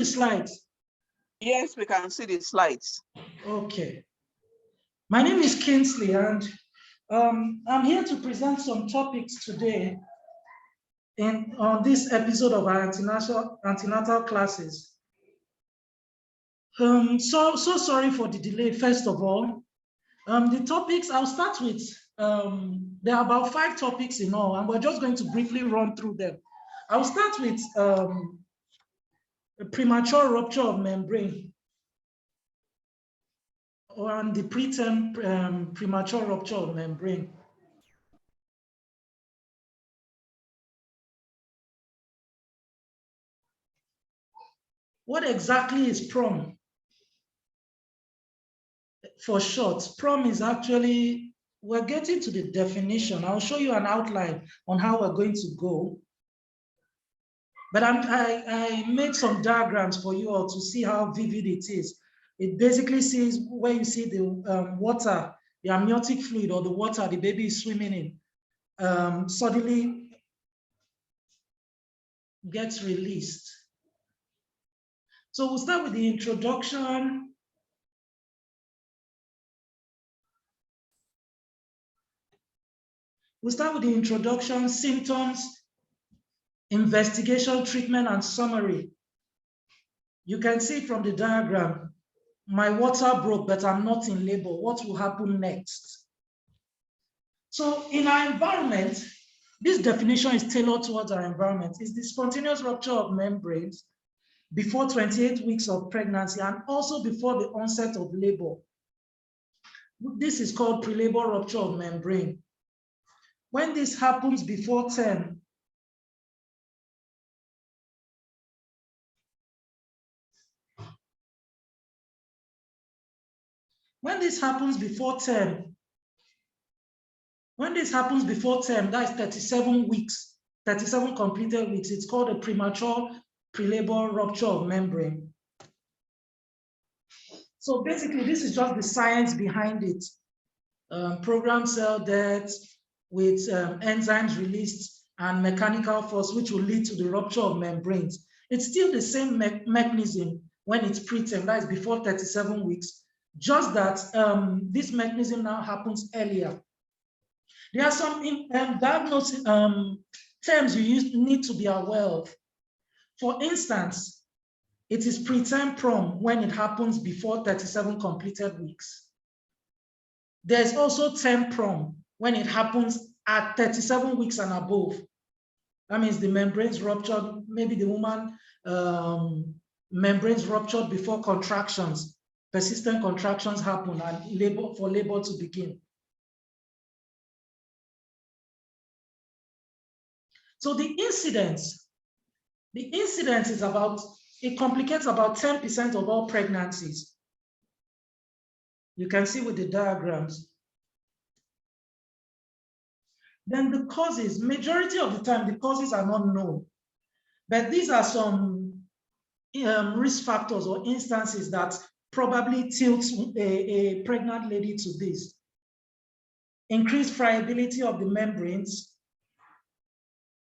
the slides? Yes, we can see the slides. Okay. My name is Kingsley, and I'm here to present some topics today on this episode of our antenatal classes. So sorry for the delay, first of all. The topics, I'll start with, there are about 5 topics in all, and we're just going to briefly run through them. I'll start with a premature rupture of membrane, or the preterm premature rupture of membrane. What exactly is PROM? For short, PROM is actually, we're getting to the definition. I'll show you an outline on how we're going to go. But I made some diagrams for you all to see how vivid it is. It basically says where you see the water, the amniotic fluid or the water the baby is swimming in, suddenly gets released. So we'll start with the introduction. We'll start with the introduction, symptoms, investigation, treatment, and summary. You can see from the diagram, my water broke, but I'm not in labor. What will happen next? So in our environment, this definition is tailored towards our environment. It's the spontaneous rupture of membranes before 28 weeks of pregnancy and also before the onset of labor. This is called prelabor rupture of membrane. When this happens before 10, when this happens before 10, that is 37 weeks, 37 completed weeks, it's called a premature prelabor rupture of membrane. So basically, this is just the science behind it. Programmed cell death with enzymes released and mechanical force, which will lead to the rupture of membranes. It's still the same mechanism when it's preterm, that is before 37 weeks, just that this mechanism now happens earlier. There are some diagnosis terms you need to be aware of. For instance, it is preterm PROM when it happens before 37 completed weeks. There's also term PROM when it happens at 37 weeks and above. That means the membranes ruptured, maybe the woman membranes ruptured before contractions, persistent contractions happen and for labor to begin. So the incidence is about, it complicates about 10% of all pregnancies. You can see with the diagrams. Then the causes, majority of the time, the causes are not known. But these are some risk factors or instances that probably tilt a pregnant lady to this. Increased friability of the membranes,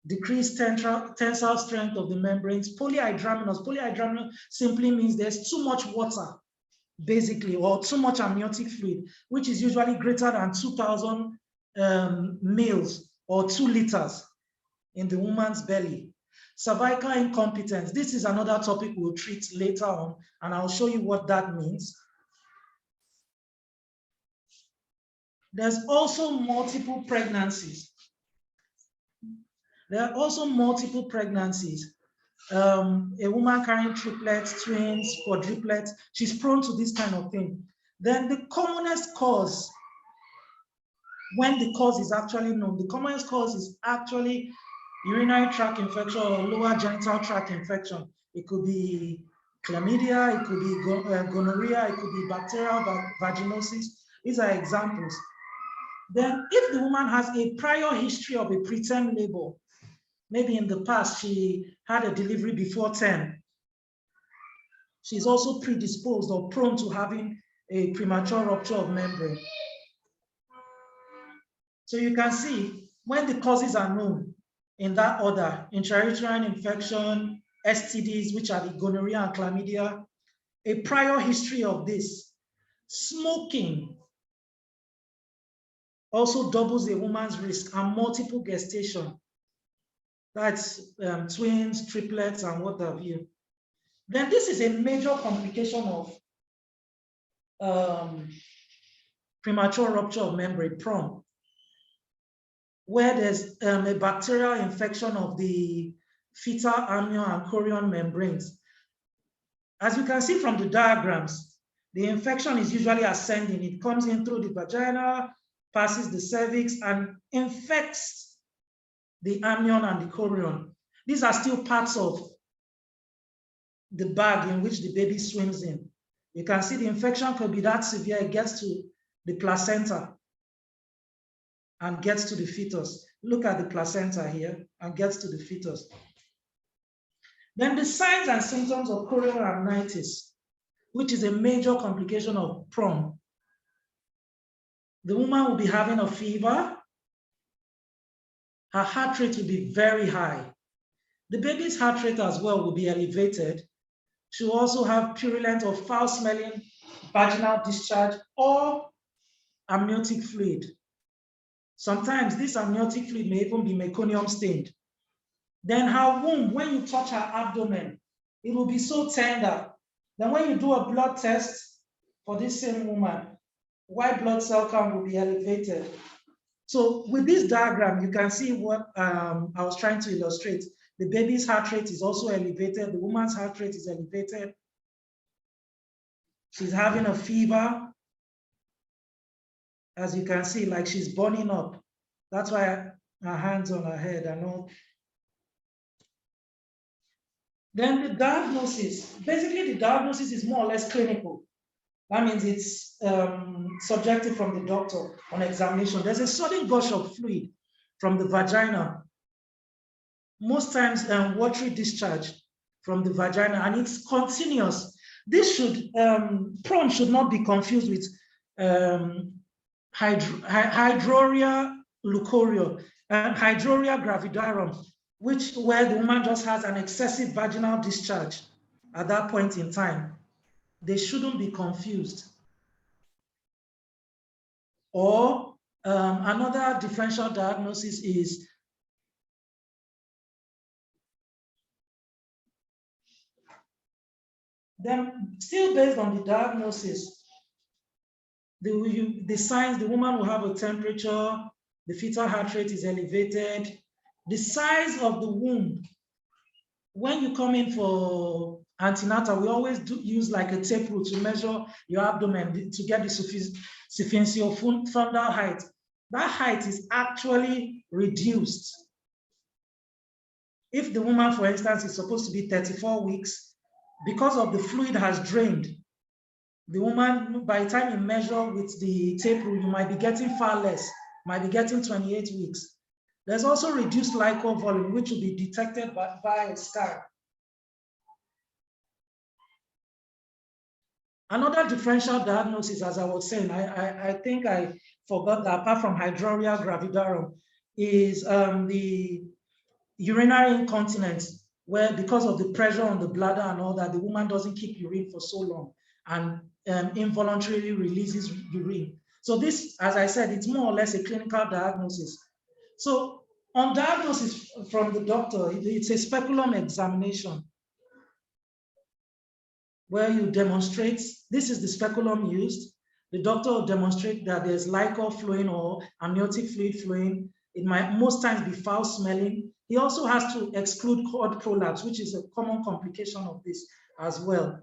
decreased tensile strength of the membranes, polyhydramnios. Polyhydramnios simply means there's too much water, basically, or too much amniotic fluid, which is usually greater than 2,000 mils or 2 liters in the woman's belly. Cervical incompetence. This is another topic we'll treat later on, and I'll show you what that means. There's also multiple pregnancies. There are also multiple pregnancies. A woman carrying triplets, twins, quadruplets, she's prone to this kind of thing. Then the commonest cause, when the cause is actually known, the commonest cause is actually urinary tract infection or lower genital tract infection. It could be chlamydia, it could be gonorrhea, it could be bacterial vaginosis. These are examples. Then if the woman has a prior history of a preterm labor, maybe in the past she had a delivery before 10, she's also predisposed or prone to having a premature rupture of membrane. So you can see when the causes are known in that order: intrauterine infection, STDs, which are the gonorrhea and chlamydia, a prior history of this. Smoking also doubles a woman's risk, and multiple gestation. That's twins, triplets, and what have you. Then this is a major complication of premature rupture of membrane, PROM, where there's a bacterial infection of the fetal amnion and chorion membranes. As you can see from the diagrams, the infection is usually ascending. It comes in through the vagina, passes the cervix, and infects the amnion and the chorion. These are still parts of the bag in which the baby swims in. You can see the infection could be that severe, it gets to the placenta and gets to the fetus. Look at the placenta here and gets to the fetus. Then the signs and symptoms of chorioamnitis, which is a major complication of PROM. The woman will be having a fever. Her heart rate will be very high. The baby's heart rate as well will be elevated. She will also have purulent or foul-smelling vaginal discharge or amniotic fluid. Sometimes this amniotic fluid may even be meconium stained. Then her womb, when you touch her abdomen, it will be so tender. Then when you do a blood test for this same woman, white blood cell count will be elevated. So with this diagram, you can see what I was trying to illustrate. The baby's heart rate is also elevated. The woman's heart rate is elevated. She's having a fever. As you can see, like she's burning up. That's why her hands on her head and all. Then the diagnosis. Basically, the diagnosis is more or less clinical. That means it's subjective from the doctor on examination. There's a sudden gush of fluid from the vagina. Most times, watery discharge from the vagina, and it's continuous. This should, PROM should not be confused with hydroria leucoria and hydroria gravidarum, where the woman just has an excessive vaginal discharge at that point in time. They shouldn't be confused. Or another differential diagnosis is then still based on the diagnosis, the signs, the woman will have a temperature, the fetal heart rate is elevated, the size of the womb. When you come in for antenatal, we always use like a tape rule to measure your abdomen to get the sufficiency of fundal height. That height is actually reduced. If the woman, for instance, is supposed to be 34 weeks, because of the fluid has drained, the woman, by the time you measure with the tape rule, you might be getting far less, might be getting 28 weeks. There's also reduced liquor volume, which will be detected by a scan. Another differential diagnosis, as I was saying, I think I forgot that apart from hydroria gravidarum, is the urinary incontinence, where because of the pressure on the bladder and all that, the woman doesn't keep urine for so long and involuntarily releases urine. So this, as I said, it's more or less a clinical diagnosis. So on diagnosis from the doctor, it's a speculum examination where you demonstrate, this is the speculum used. The doctor will demonstrate that there's liquor flowing or amniotic fluid flowing. It might most times be foul smelling. He also has to exclude cord prolapse, which is a common complication of this as well.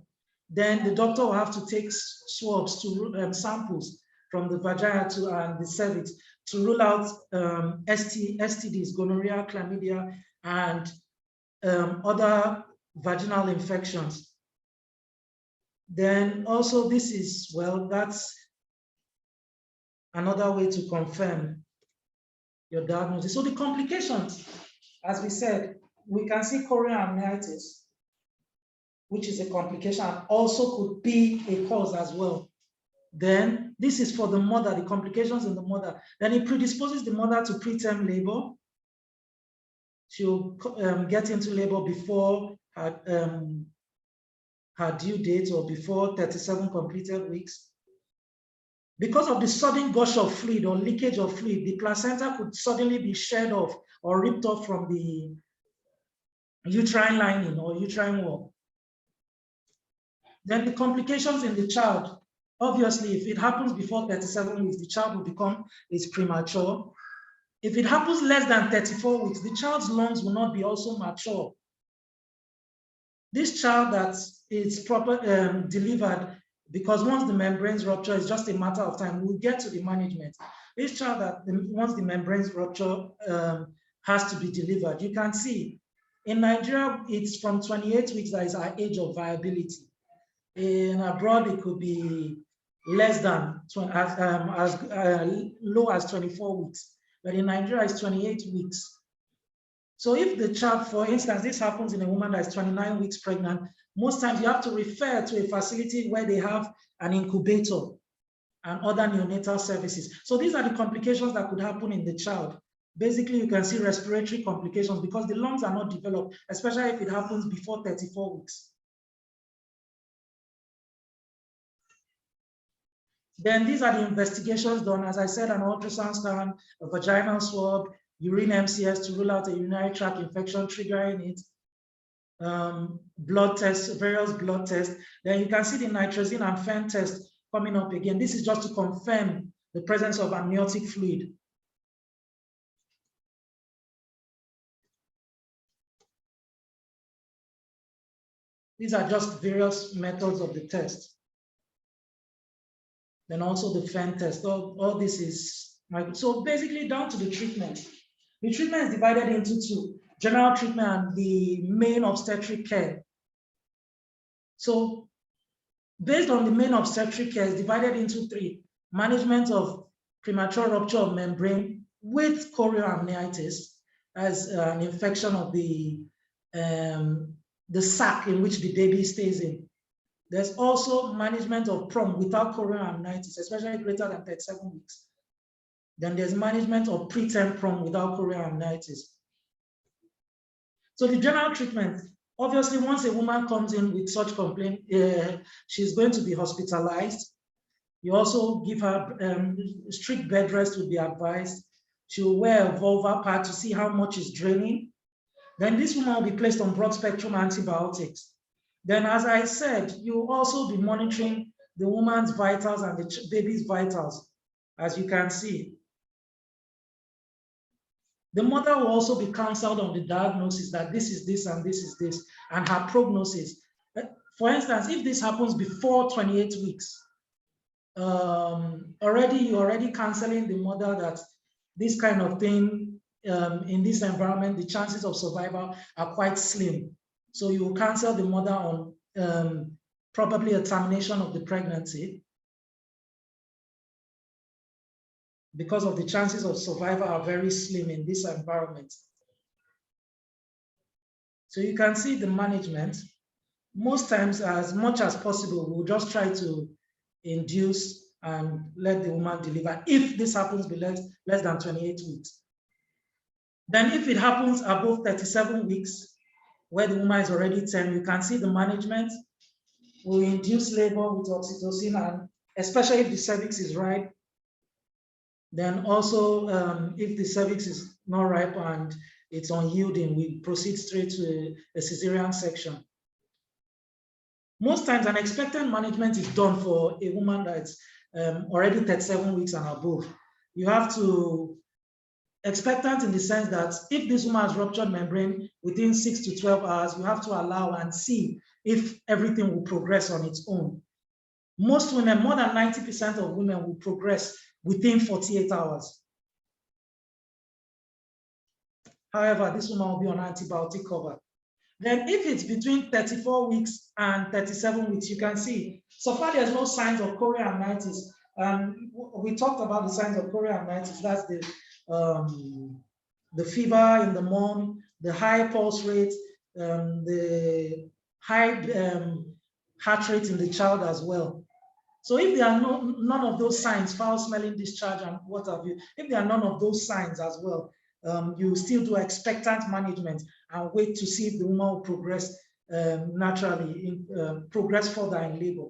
Then the doctor will have to take swabs to samples from the vagina and the cervix to rule out STDs, gonorrhea, chlamydia, and other vaginal infections. Then also this is, well, that's another way to confirm your diagnosis. So the complications, as we said, we can see chorioamnitis, which is a complication, also could be a cause as well. Then this is for the mother, the complications in the mother. Then it predisposes the mother to preterm labor. She'll get into labor before her due date or before 37 completed weeks. Because of the sudden gush of fluid or leakage of fluid, the placenta could suddenly be shed off or ripped off from the uterine lining or uterine wall. Then the complications in the child, obviously, if it happens before 37 weeks, the child will become premature. If it happens less than 34 weeks, the child's lungs will not be also mature. This child that is delivered, because once the membranes rupture, it's just a matter of time. We'll get to the management. This child that once the membranes rupture has to be delivered. You can see in Nigeria, it's from 28 weeks that is our age of viability. In abroad, it could be less than as low as 24 weeks, but in Nigeria, it's 28 weeks. So if the child, for instance, this happens in a woman that is 29 weeks pregnant, most times you have to refer to a facility where they have an incubator and other neonatal services. So these are the complications that could happen in the child. Basically, you can see respiratory complications because the lungs are not developed, especially if it happens before 34 weeks. Then these are the investigations done. As I said, an ultrasound scan, a vaginal swab, urine MCS to rule out a urinary tract infection triggering it, blood tests, various blood tests. Then you can see the nitrazine and fen test coming up again. This is just to confirm the presence of amniotic fluid. These are just various methods of the test. Then also the fen test. All this is, so basically down to the treatment. The treatment is divided into two, general treatment and the main obstetric care. So based on the main obstetric care, is divided into three: management of premature rupture of membrane with chorioamnitis, as an infection of the sac in which the baby stays in. There's also management of PROM without chorioamnitis, especially greater than 37 weeks. Then there's management of preterm PROM without chorioamnitis. So the general treatment, obviously, once a woman comes in with such complaint, she's going to be hospitalized. You also give her strict bed rest will be advised. She will wear a vulvar pad to see how much is draining. Then this woman will be placed on broad spectrum antibiotics. Then, as I said, you will also be monitoring the woman's vitals and the baby's vitals, as you can see. The mother will also be counseled on the diagnosis that this is this and this is this, and her prognosis. For instance, if this happens before 28 weeks, you're already counseling the mother that this kind of thing in this environment, the chances of survival are quite slim. So you will counsel the mother on probably a termination of the pregnancy because of the chances of survival are very slim in this environment. So you can see the management. Most times, as much as possible, we'll just try to induce and let the woman deliver if this happens below less than 28 weeks. Then if it happens above 37 weeks, where the woman is already 10, you can see the management. We induce labor with oxytocin, and especially if the cervix is ripe. Then also, if the cervix is not ripe and it's unyielding, we proceed straight to a cesarean section. Most times, an expectant management is done for a woman that's already 37 weeks and above. You have to expectant in the sense that if this woman has ruptured membrane within 6 to 12 hours, you have to allow and see if everything will progress on its own. Most women, more than 90% of women will progress within 48 hours. However, this woman will be on antibiotic cover. Then if it's between 34 weeks and 37 weeks, you can see, so far there's no signs of chorioamnitis. We talked about the signs of chorioamnitis. That's the fever in the mom, the high pulse rate, the high heart rate in the child as well. So if there are none of those signs, foul smelling discharge and what have you, if there are none of those signs as well, you still do expectant management and wait to see if the woman will progress naturally progress further in labor.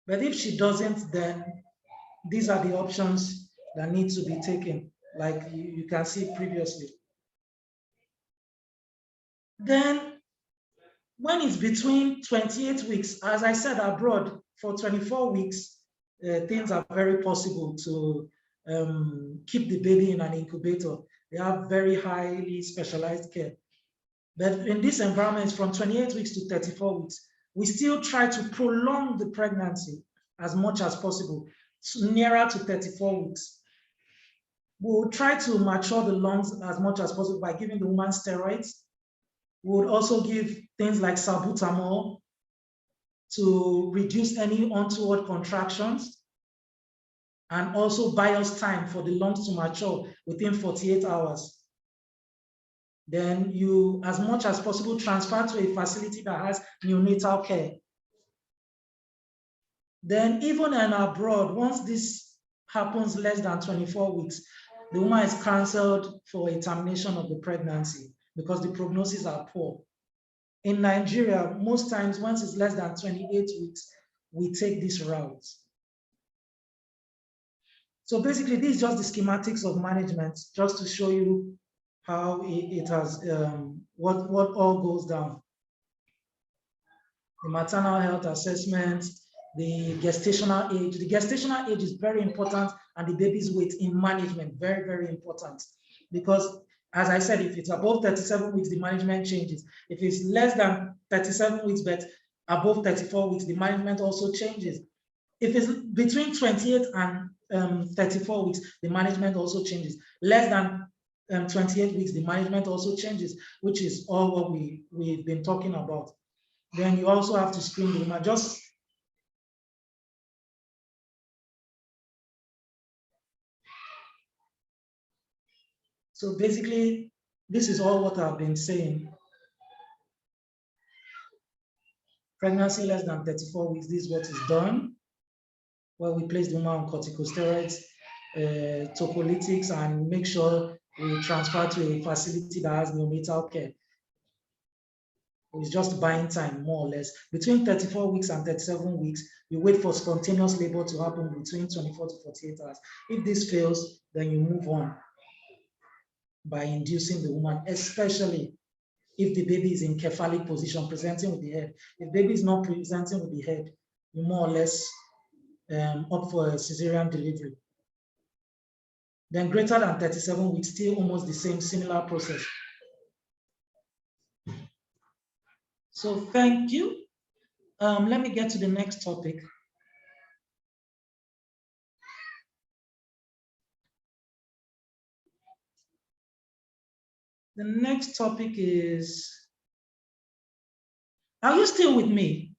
But if she doesn't, then these are the options that need to be taken, like you can see previously. Then when it's between 28 weeks, as I said, abroad for 24 weeks, things are very possible to keep the baby in an incubator. They have very highly specialized care. But in this environment, from 28 weeks to 34 weeks, we still try to prolong the pregnancy as much as possible, nearer to 34 weeks. We'll try to mature the lungs as much as possible by giving the woman steroids. We would also give things like salbutamol to reduce any untoward contractions and also buy us time for the lungs to mature within 48 hours. Then you, as much as possible, transfer to a facility that has neonatal care. Then even in abroad, once this happens less than 24 weeks, the woman is counseled for a termination of the pregnancy because the prognoses are poor. In Nigeria, most times, once it's less than 28 weeks, we take this route. So basically, this is just the schematics of management, just to show you how it has, what all goes down. The maternal health assessment, the gestational age. The gestational age is very important, and the baby's weight in management, very, very important. Because, as I said, if it's above 37 weeks, the management changes. If it's less than 37 weeks, but above 34 weeks, the management also changes. If it's between 28 and 34 weeks, the management also changes. Less than 28 weeks, the management also changes, which is all what we've been talking about. Then you also have to screen the woman. So basically, this is all what I've been saying. Pregnancy less than 34 weeks, this is what is done. Well, we place the woman on corticosteroids, tocolytics, and make sure we transfer to a facility that has neonatal care. It's just buying time, more or less. Between 34 weeks and 37 weeks, you wait for spontaneous labor to happen between 24 to 48 hours. If this fails, then you move on by inducing the woman, especially if the baby is in cephalic position, presenting with the head. If baby is not presenting with the head, you more or less opt for a cesarean delivery. Then greater than 37 weeks, still almost the same, similar process. So thank you. Let me get to the next topic. The next topic is, are you still with me?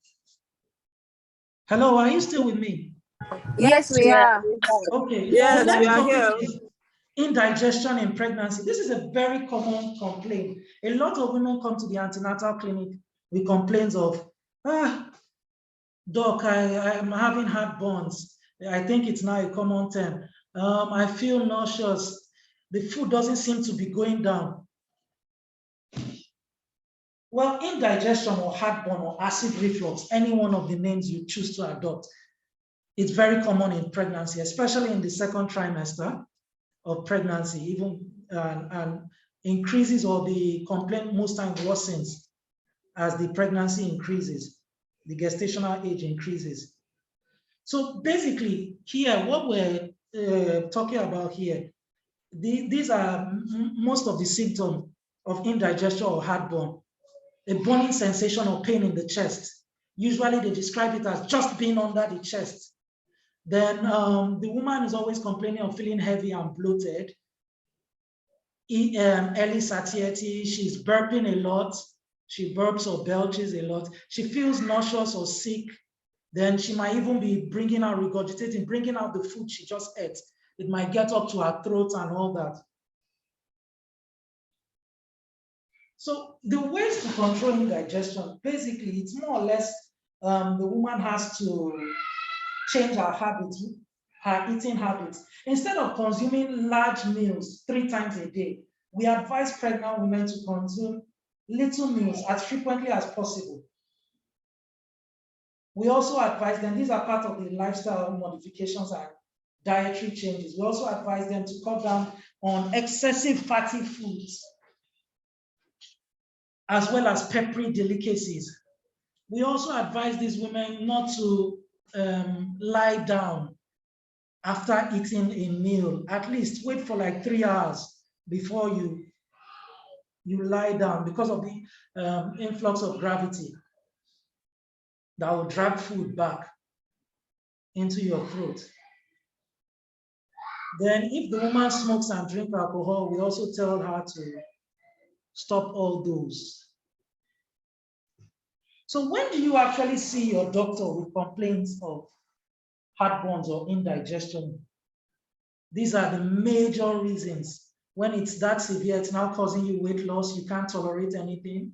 Hello, are you still with me? Yes, we are. Okay. Yes, the we next are topic here. is indigestion in pregnancy. This is a very common complaint. A lot of women come to the antenatal clinic with complaints of, doc, I'm having heartburns. I think it's now a common term. I feel nauseous. The food doesn't seem to be going down. Well, indigestion or heartburn or acid reflux, any one of the names you choose to adopt, it's very common in pregnancy, especially in the second trimester of pregnancy, even and increases, or the complaint most times worsens as the pregnancy increases, the gestational age increases. So basically here, what we're talking about here, these are most of the symptoms of indigestion or heartburn. A burning sensation or pain in the chest. Usually they describe it as just being under the chest. Then the woman is always complaining of feeling heavy and bloated. Early satiety, she's burping a lot. She burps or belches a lot. She feels nauseous or sick. Then she might even be bringing out, regurgitating, bringing out the food she just ate. It might get up to her throat and all that. So the ways to control indigestion, basically, it's more or less the woman has to change her habits, her eating habits. Instead of consuming large meals 3 times a day, we advise pregnant women to consume little meals as frequently as possible. We also advise them, these are part of the lifestyle modifications and dietary changes. We also advise them to cut down on excessive fatty foods, as well as peppery delicacies. We also advise these women not to lie down after eating a meal. At least wait for like 3 hours before you lie down, because of the influx of gravity that will drag food back into your throat. Then if the woman smokes and drinks alcohol, we also tell her to stop all those. So when do you actually see your doctor with complaints of heartburns or indigestion? These are the major reasons. When it's that severe, it's now causing you weight loss, you can't tolerate anything.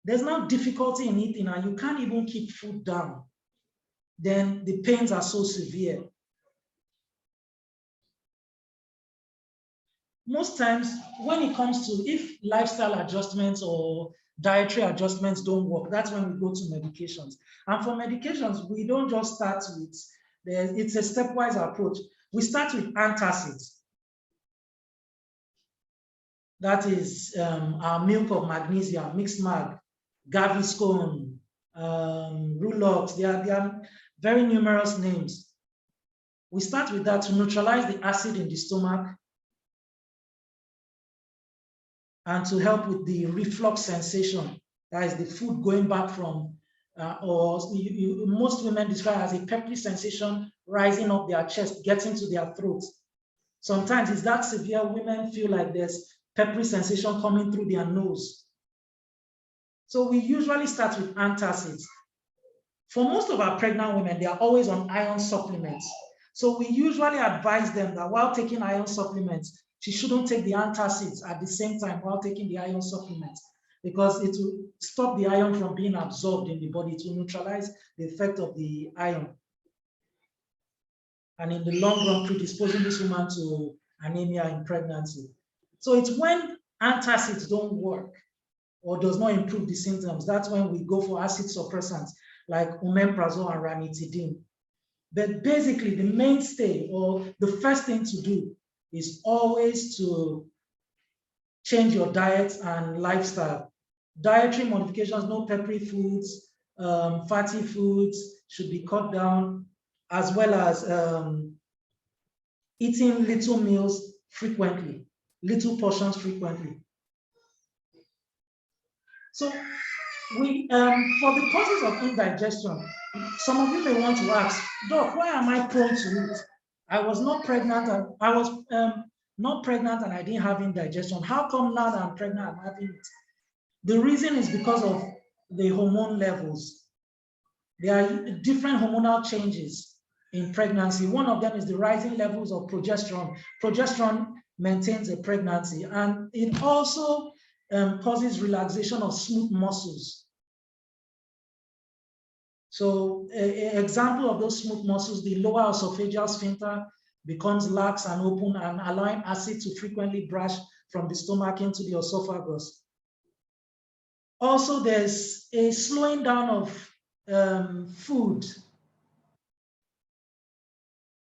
There's now difficulty in eating and you can't even keep food down. Then the pains are so severe. Most times, when it comes to if lifestyle adjustments or dietary adjustments don't work, that's when we go to medications. And for medications, we don't just start with, it's a stepwise approach. We start with antacids. That is our milk of magnesia, mixed mag, Gaviscon, Rulox. There are very numerous names. We start with that to neutralize the acid in the stomach and to help with the reflux sensation. That is the food going back from, most women describe as a peppery sensation rising up their chest, getting to their throat. Sometimes it's that severe, women feel like there's peppery sensation coming through their nose. So we usually start with antacids. For most of our pregnant women, they are always on iron supplements. So we usually advise them that while taking iron supplements, she shouldn't take the antacids at the same time while taking the iron supplements, because it will stop the iron from being absorbed in the body. It will neutralize the effect of the iron, and in the long run predisposing this woman to anemia in pregnancy. So it's when antacids don't work or does not improve the symptoms, that's when we go for acid suppressants like omeprazole and ranitidine. But basically the mainstay or the first thing to do is always to change your diet and lifestyle. Dietary modifications, no peppery foods, fatty foods should be cut down, as well as eating little meals frequently, little portions frequently. So we, for the causes of indigestion, some of you may want to ask, Doc, why am I prone to it? I was not pregnant, and I was not pregnant and I didn't have indigestion. How come now that I'm pregnant, I'm having it? The reason is because of the hormone levels. There are different hormonal changes in pregnancy. One of them is the rising levels of progesterone. Progesterone maintains a pregnancy, and it also causes relaxation of smooth muscles. So an example of those smooth muscles, the lower esophageal sphincter becomes lax and open and allowing acid to frequently brush from the stomach into the esophagus. Also, there's a slowing down of food,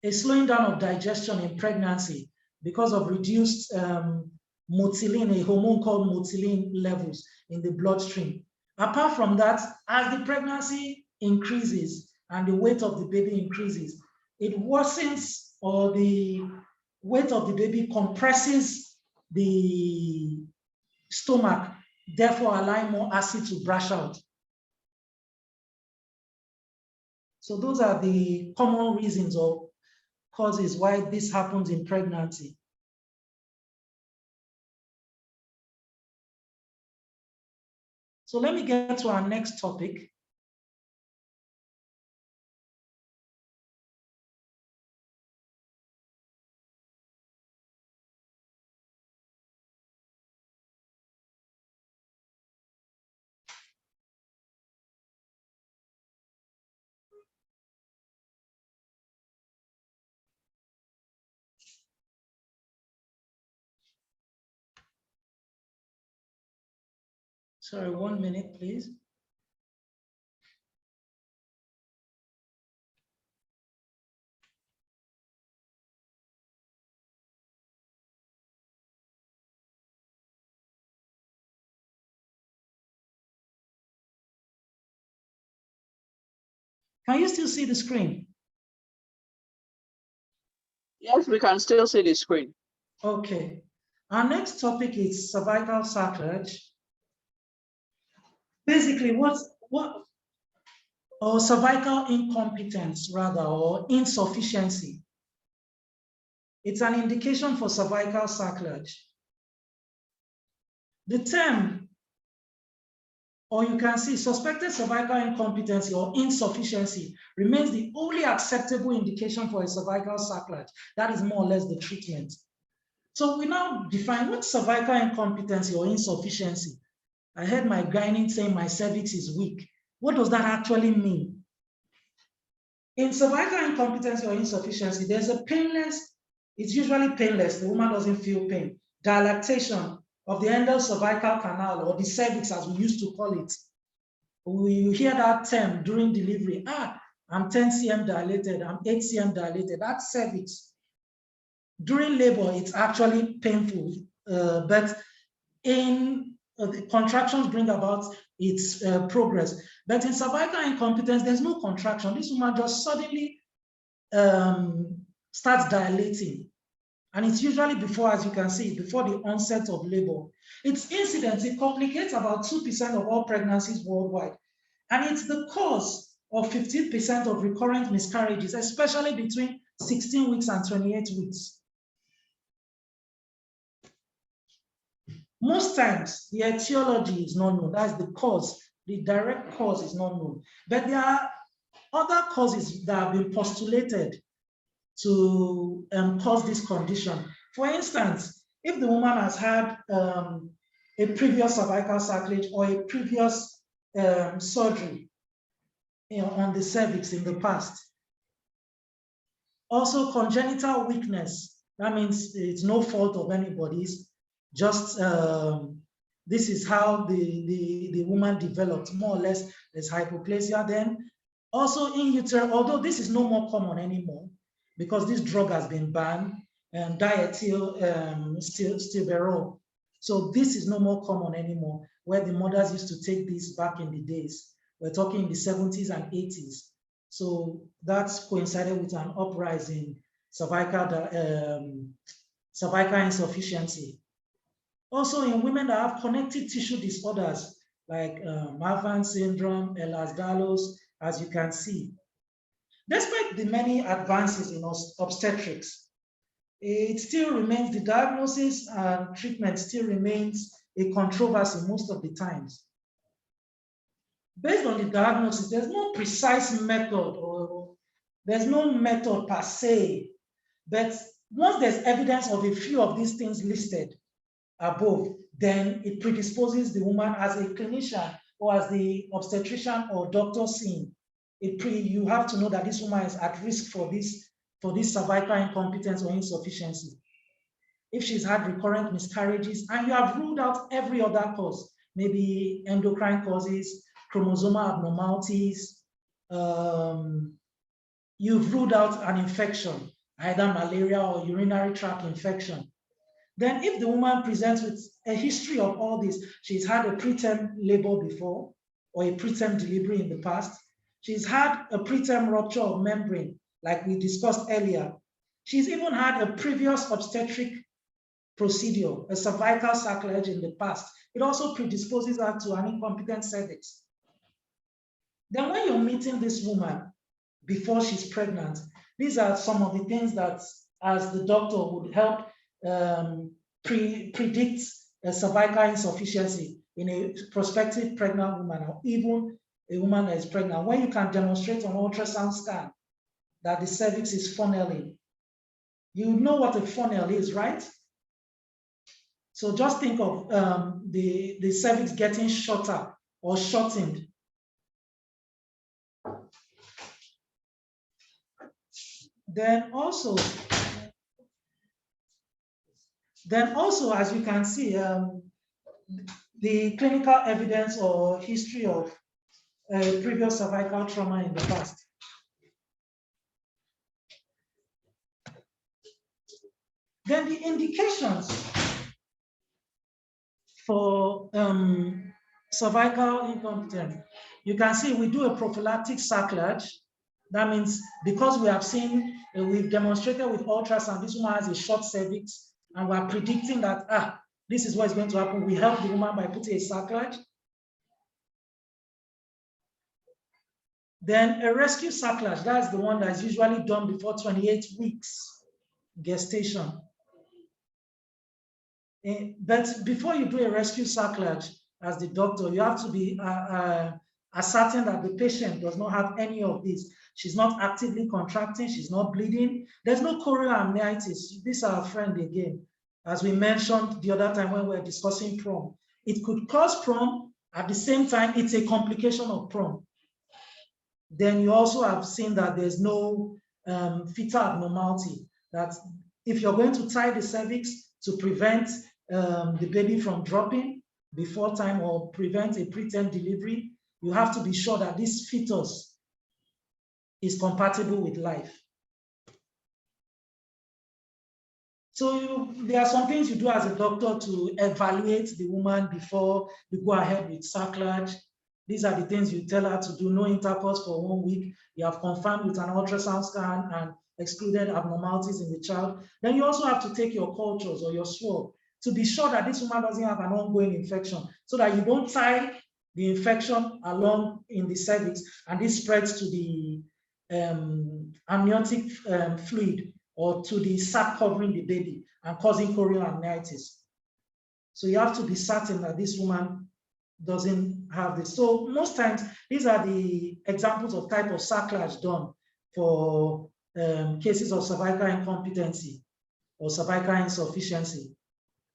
a slowing down of digestion in pregnancy because of reduced motilin, a hormone called motilin levels in the bloodstream. Apart from that, as the pregnancy increases and the weight of the baby increases, it worsens, or the weight of the baby compresses the stomach, therefore allowing more acid to brush out. So those are the common reasons or causes why this happens in pregnancy. So let me get to our next topic. Sorry, 1 minute, please. Can you still see the screen? Yes, we can still see the screen. Okay. Our next topic is cervical sacrilege. Basically, or cervical incompetence, rather, or insufficiency. It's an indication for cervical sacrilege. The term, or you can see, suspected cervical incompetency or insufficiency remains the only acceptable indication for a cervical sacrilege. That is more or less the treatment. So we now define what cervical incompetency or insufficiency. I heard my gynae saying my cervix is weak. What does that actually mean? In cervical incompetency or insufficiency, there's a painless, it's usually painless, the woman doesn't feel pain, dilatation of the endocervical canal, or the cervix as we used to call it. We hear that term during delivery, I'm 10 cm dilated, I'm 8 cm dilated, that's cervix. During labor, it's actually painful, but in the contractions bring about its progress. But in cervical incompetence, there's no contraction. This woman just suddenly starts dilating. And it's usually before, as you can see, before the onset of labor. Its incidence, it complicates about 2% of all pregnancies worldwide. And it's the cause of 15% of recurrent miscarriages, especially between 16 weeks and 28 weeks. Most times, the etiology is not known. That's the cause. The direct cause is not known. But there are other causes that have been postulated to cause this condition. For instance, if the woman has had a previous cervical sacrilege or a previous surgery on the cervix in the past. Also, congenital weakness. That means it's no fault of anybody's. Just this is how the woman developed, more or less. There's hypoplasia then. Also in utero, although this is no more common anymore because this drug has been banned, and diethylstilberol. So this is no more common anymore, where the mothers used to take this back in the days. We're talking in the 70s and 80s. So that's coincided with an uprising cervical insufficiency. Also in women that have connective tissue disorders like Marfan syndrome, Ehlers-Danlos, as you can see. Despite the many advances in obstetrics, it still remains, the diagnosis and treatment still remains a controversy most of the times. Based on the diagnosis, there's no precise method, or there's no method per se, but once there's evidence of a few of these things listed above, then it predisposes the woman as a clinician or as the obstetrician or doctor seeing. You have to know that this woman is at risk for this cervical incompetence or insufficiency. If she's had recurrent miscarriages and you have ruled out every other cause, maybe endocrine causes, chromosomal abnormalities, you've ruled out an infection, either malaria or urinary tract infection. Then if the woman presents with a history of all this, she's had a preterm labor before or a preterm delivery in the past, she's had a preterm rupture of membrane, like we discussed earlier. She's even had a previous obstetric procedure, a cervical sacrilege in the past. It also predisposes her to an incompetent cervix. Then when you're meeting this woman before she's pregnant, these are some of the things that, as the doctor, would help predict a cervical insufficiency in a prospective pregnant woman, or even a woman that is pregnant. When you can demonstrate on ultrasound scan that the cervix is funneling, you know what a funnel is, right? So just think of the cervix getting shorter or shortened. Then also, as you can see, the clinical evidence or history of previous cervical trauma in the past. Then the indications for cervical incompetence. You can see we do a prophylactic sacrilege. That means because we have seen, we've demonstrated with ultrasound, this woman has a short cervix, and we're predicting that, this is what's going to happen. We help the woman by putting a sacrilege. Then a rescue sacrilege, that's the one that's usually done before 28 weeks gestation. But before you do a rescue sacrilege, as the doctor, you have to be ascertain that the patient does not have any of these. She's not actively contracting, she's not bleeding. There's no chorioamnitis. This is our friend again. As we mentioned the other time when we were discussing PROM. It could cause PROM, at the same time, it's a complication of PROM. Then you also have seen that there's no fetal abnormality. That if you're going to tie the cervix to prevent the baby from dropping before time or prevent a preterm delivery, you have to be sure that this fetus is compatible with life. So there are some things you do as a doctor to evaluate the woman before you go ahead with sacrilege. These are the things you tell her to do. No intercourse for 1 week. You have confirmed with an ultrasound scan and excluded abnormalities in the child. Then you also have to take your cultures or your swab to be sure that this woman doesn't have an ongoing infection, so that you don't tie the infection along in the cervix and this spreads to the amniotic fluid or to the sac covering the baby and causing chorioamnitis. So you have to be certain that this woman doesn't have this. So most times, these are the examples of type of sacrilege done for cases of cervical incompetency or cervical insufficiency.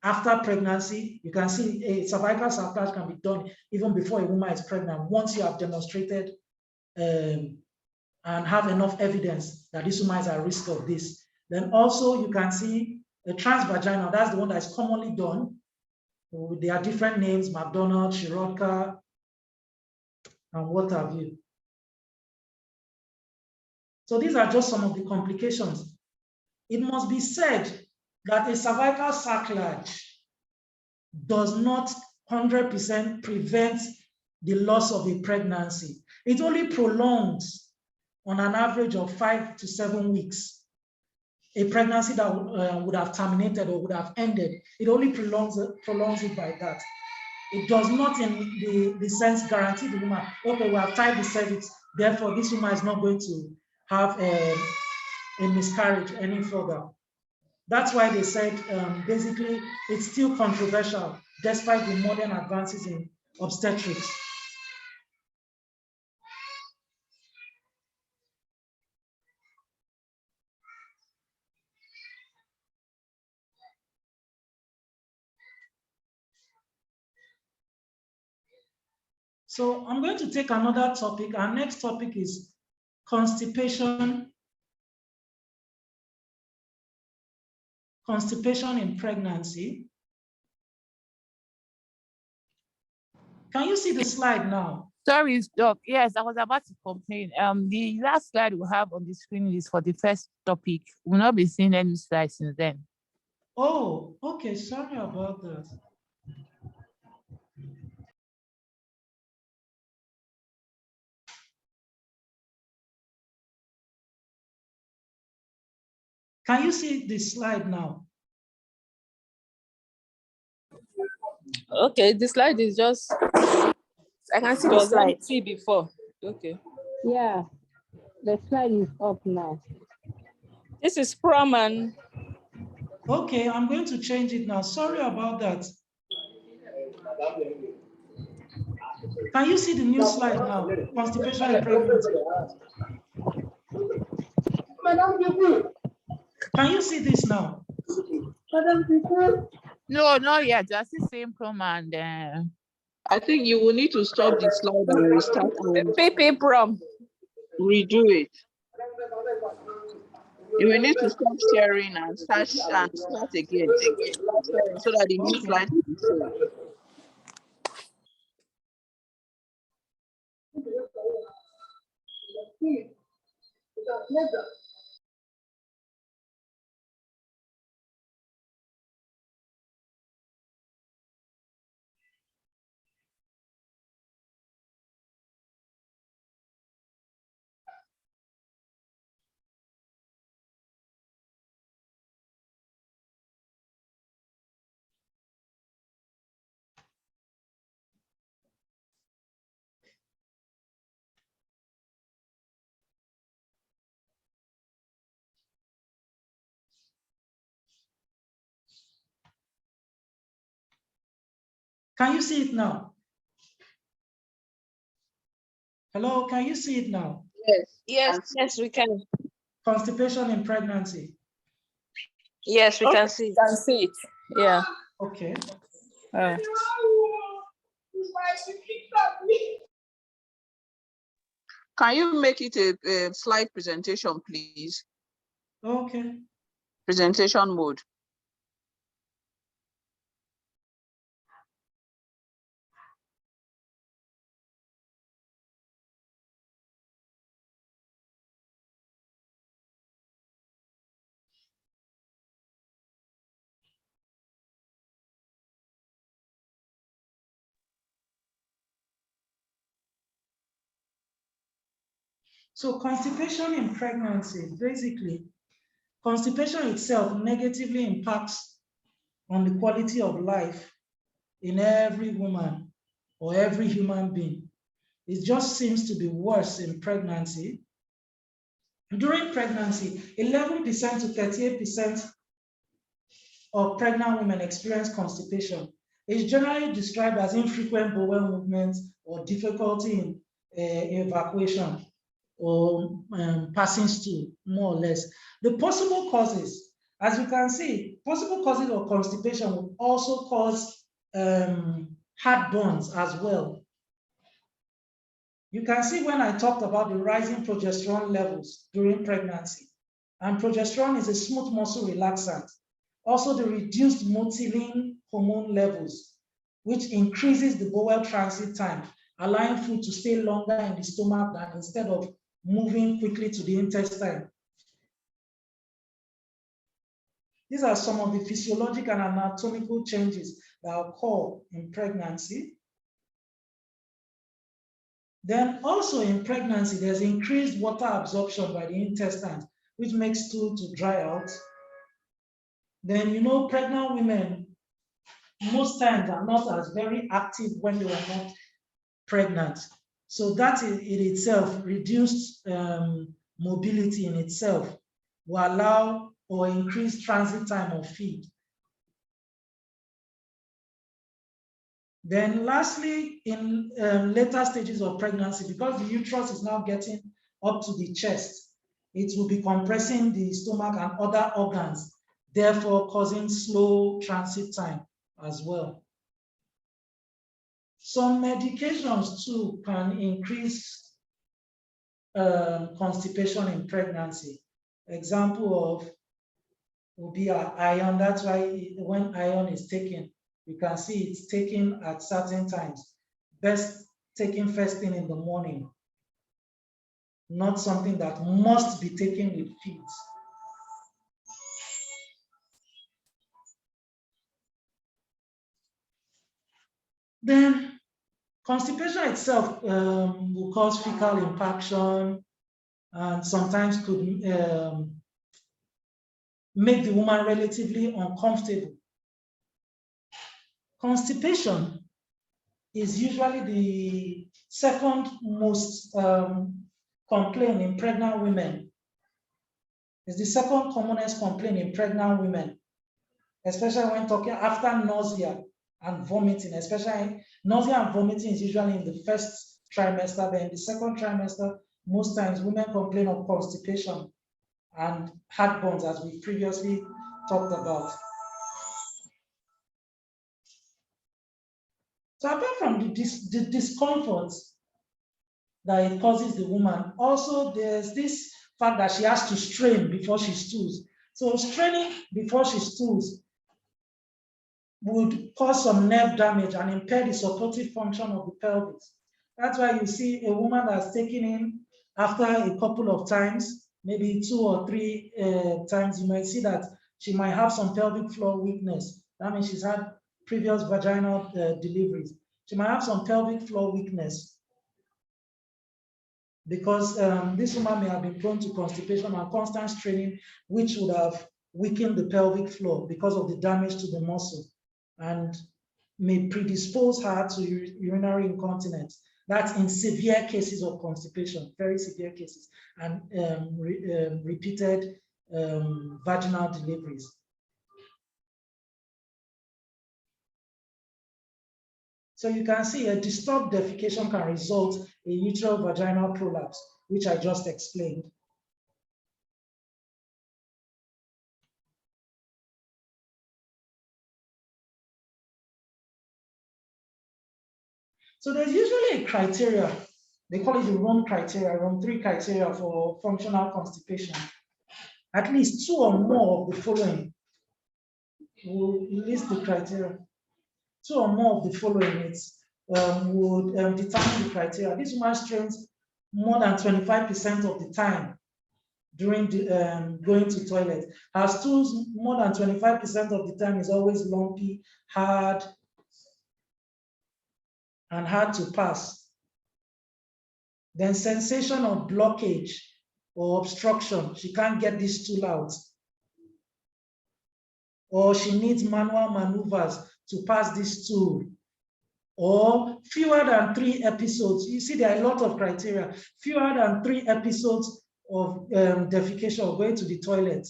After pregnancy, you can see a cervical sacrilege can be done even before a woman is pregnant, once you have demonstrated and have enough evidence that this woman is at risk of this. Then also you can see a transvaginal, that's the one that is commonly done. There are different names, McDonald, Shiroka, and what have you. So these are just some of the complications. It must be said that a cervical sacrilege does not 100% prevent the loss of a pregnancy. It only prolongs on an average of 5 to 7 weeks a pregnancy that would have terminated or would have ended. It only prolongs it by that. It does not in the sense guarantee the woman, okay, we have tied the cervix, therefore this woman is not going to have a miscarriage any further. That's why they said basically it's still controversial despite the modern advances in obstetrics. So I'm going to take another topic. Our next topic is constipation. Constipation in pregnancy. Can you see the slide now? Sorry, Doc. Yes, I was about to complain. The last slide we have on the screen is for the first topic. We'll not be seeing any slides since then. Oh, okay. Sorry about that. Can you see this slide now? Okay, the slide is just. I can see the slide. See before. Okay. Yeah, the slide is up now. This is PROM and. Okay, I'm going to change it now. Sorry about that. Can you see the new slide now? Constipation in pregnancy. Can you see this now? No, not yet. I see same PROM and I think you will need to stop the slide and restart and PP PROM. redo it. You will need to stop sharing and start again so that the new slide will be shown. Can you see it now? Hello, can you see it now? Yes, we can. Constipation in pregnancy. Yes, we can see it. Can see it. Yeah. Okay. Can you make it a slide presentation, please? Okay. Presentation mode. So constipation in pregnancy, basically, constipation itself negatively impacts on the quality of life in every woman or every human being. It just seems to be worse in pregnancy. During pregnancy, 11% to 38% of pregnant women experience constipation. It's generally described as infrequent bowel movements or difficulty in evacuation or passing stool, more or less. The possible causes, as you can see, possible causes of constipation will also cause heartburns as well. You can see when I talked about the rising progesterone levels during pregnancy, and progesterone is a smooth muscle relaxant. Also the reduced motilin hormone levels, which increases the bowel transit time, allowing food to stay longer in the stomach than instead of moving quickly to the intestine. These are some of the physiological and anatomical changes that occur in pregnancy. Then also in pregnancy, there's increased water absorption by the intestines, which makes stool to dry out. Then, you know, pregnant women most times are not as very active when they were not pregnant. So that in itself, reduced mobility in itself will allow or increase transit time of feed. Then lastly, in later stages of pregnancy, because the uterus is now getting up to the chest, it will be compressing the stomach and other organs, therefore causing slow transit time as well. Some medications too can increase constipation in pregnancy. Example of will be iron. That's why when iron is taken, you can see it's taken at certain times. Best taken first thing in the morning, not something that must be taken with feeds. Then constipation itself will cause fecal impaction and sometimes could make the woman relatively uncomfortable. Constipation is usually the second most complaint in pregnant women. It's the second commonest complaint in pregnant women, especially when talking after nausea and vomiting. Especially nausea and vomiting is usually in the first trimester, but in the second trimester, most times women complain of constipation and heartburns, as we previously talked about. So apart from the discomfort that it causes the woman, also there's this fact that she has to strain before she stools. So straining before she stools would cause some nerve damage and impair the supportive function of the pelvis. That's why you see a woman that's taking in After a couple of times, maybe 2 or 3 times, you might see that she might have some pelvic floor weakness. That means she's had previous vaginal deliveries. She might have some pelvic floor weakness because this woman may have been prone to constipation and constant straining, which would have weakened the pelvic floor because of the damage to the muscle and may predispose her to urinary incontinence. That's in severe cases of constipation, very severe cases, and repeated vaginal deliveries. So you can see a disturbed defecation can result in uterine vaginal prolapse, which I just explained. So there's usually a criteria, they call it the ROM criteria, ROM 3 criteria for functional constipation. At least 2 or more of the following will list the criteria. 2 or more of the following would determine the criteria. This woman strains more than 25% of the time during the, going to toilet. Her stools more than 25% of the time is always lumpy, hard, and hard to pass. Then sensation of blockage or obstruction. She can't get this stool out. Or she needs manual maneuvers to pass this stool. Or fewer than 3 episodes. You see, there are a lot of criteria. Fewer than 3 episodes of defecation or going to the toilet.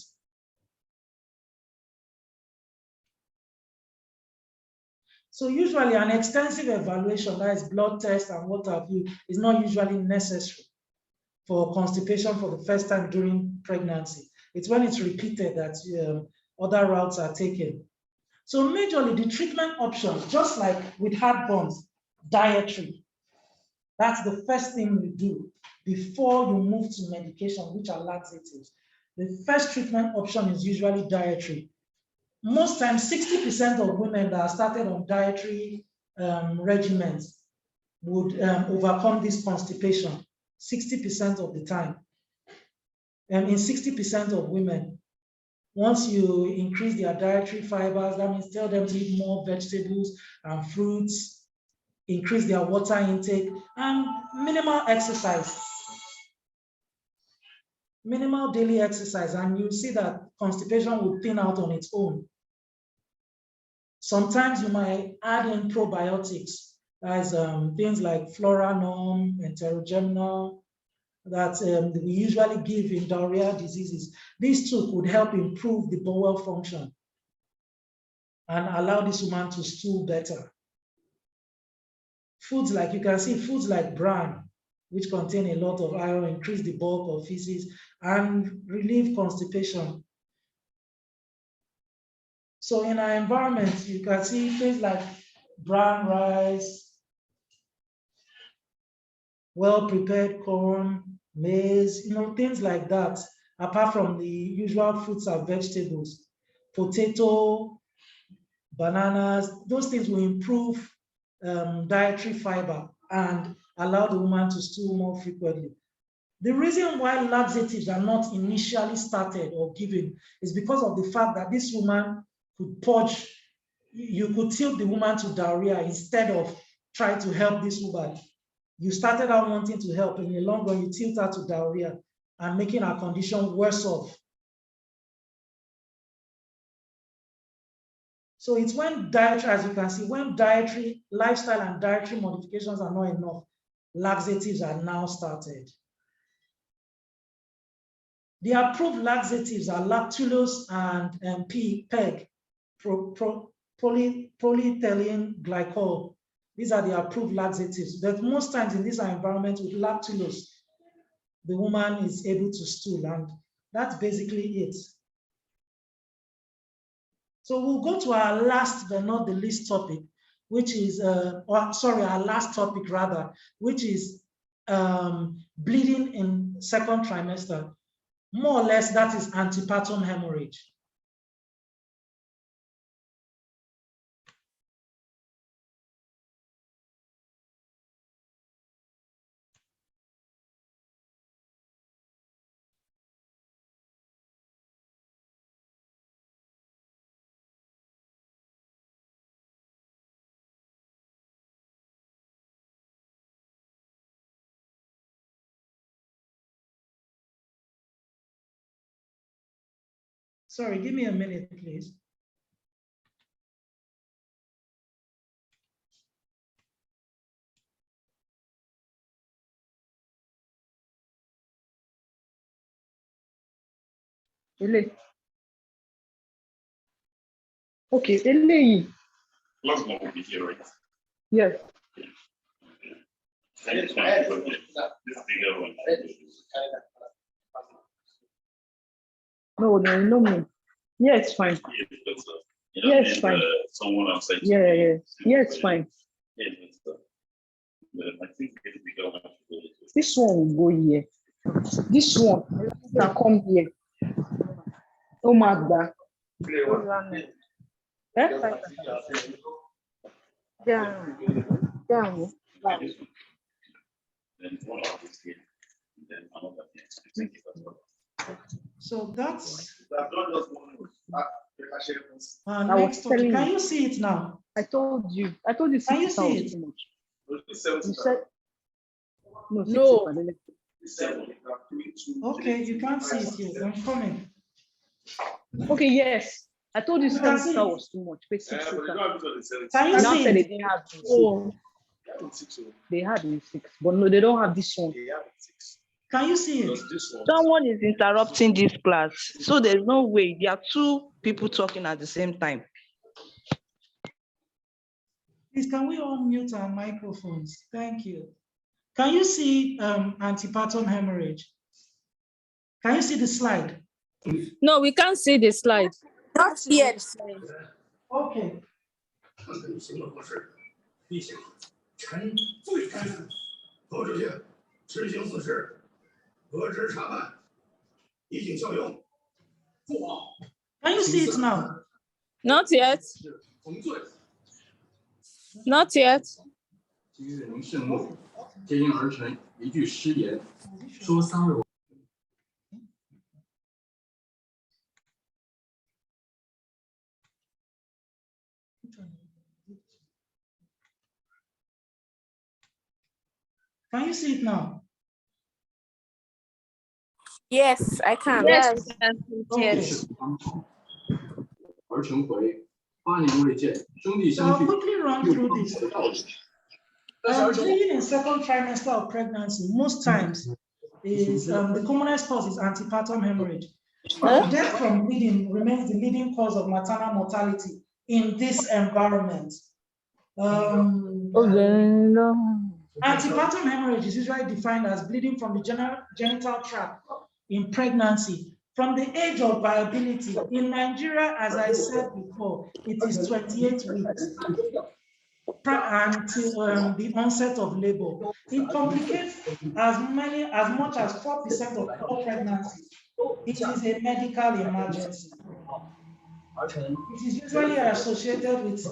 So usually an extensive evaluation, that is blood test and what have you, is not usually necessary for constipation for the first time during pregnancy. It's when it's repeated that other routes are taken. So majorly the treatment options, just like with heartburn, dietary. That's the first thing you do before you move to medication, which are laxatives. The first treatment option is usually dietary. Most times, 60% of women that are started on dietary regimens would overcome this constipation, 60% of the time. And in 60% of women, once you increase their dietary fibers, that means tell them to eat more vegetables and fruits, increase their water intake, and minimal exercise. Minimal daily exercise, and you see that constipation will thin out on its own. Sometimes you might add in probiotics, as things like Floranom, Enterogerminal, that we usually give in diarrhea diseases. These two could help improve the bowel function and allow this woman to stool better. Foods like, you can see foods like bran, which contain a lot of iron, increase the bulk of feces and relieve constipation. So in our environment, you can see things like brown rice, well-prepared corn, maize, things like that, apart from the usual fruits and vegetables, potato, bananas, those things will improve dietary fiber and allow the woman to stool more frequently. The reason why laxatives are not initially started or given is because of the fact that this woman could purge, you could tilt the woman to diarrhea instead of trying to help this woman. You started out wanting to help, and in the long run, you tilt her to diarrhea and making her condition worse off. So it's when dietary, as you can see, when dietary, lifestyle and dietary modifications are not enough, laxatives are now started. The approved laxatives are lactulose and PEG, polyethylene glycol. These are the approved laxatives. But most times in this environment with lactulose, the woman is able to stool, and that's basically it. So we'll go to our last but not the least topic, which is, our last topic rather, which is bleeding in second trimester. More or less, that is antepartum hemorrhage. Sorry, give me a minute, please. Okay, eléyìí. Last one will be here, right? Yes. This bigger one. No, me. Yeah, it's fine. Yeah, it's fine. Someone outside. Yeah. Yeah, it's fine. Yeah, I think the bigger one. This one will go here. This one can come here. Oh my God. Down. So that's I was next topic. telling Can you. you see it now? I told you. Can you 60 see was too much. You said no. No. 60. Okay, you can't see it yet. I'm coming. Okay, yes. I told you You can see 60 it. was too much. But 60. Can you Now see said they it? didn't have this. Oh. They had in 6, but no, they don't have this one. Can you see it? Someone is interrupting this class, so there's no way. There are two people talking at the same time. Please, can we all mute our microphones? Thank you. Can you see antepartum hemorrhage? Can you see the slide? No, we can't see the slide. Not yet. Okay. 臣最开始何主席执行此事，革职查办，以儆效尤，做好。 Can you see it now? Not yet. 从罪。 Not yet. 今日能盛怒，皆因儿臣一句失言，说3位。 Can you see it now? Yes, I can. Yes. Okay. 儿臣回8年未见，兄弟 So 相 I'll 聚， quickly run through this. Bleeding in second trimester of pregnancy most times is the commonest cause is antepartum hemorrhage. Death from bleeding remains the leading cause of maternal mortality in this environment. Antepartum hemorrhage is usually defined as bleeding from the genital tract in pregnancy from the age of viability. In Nigeria, as I said before, it is 28 weeks until the onset of labor. It complicates as much as 4% of all pregnancies. It is a medical emergency. It is usually associated with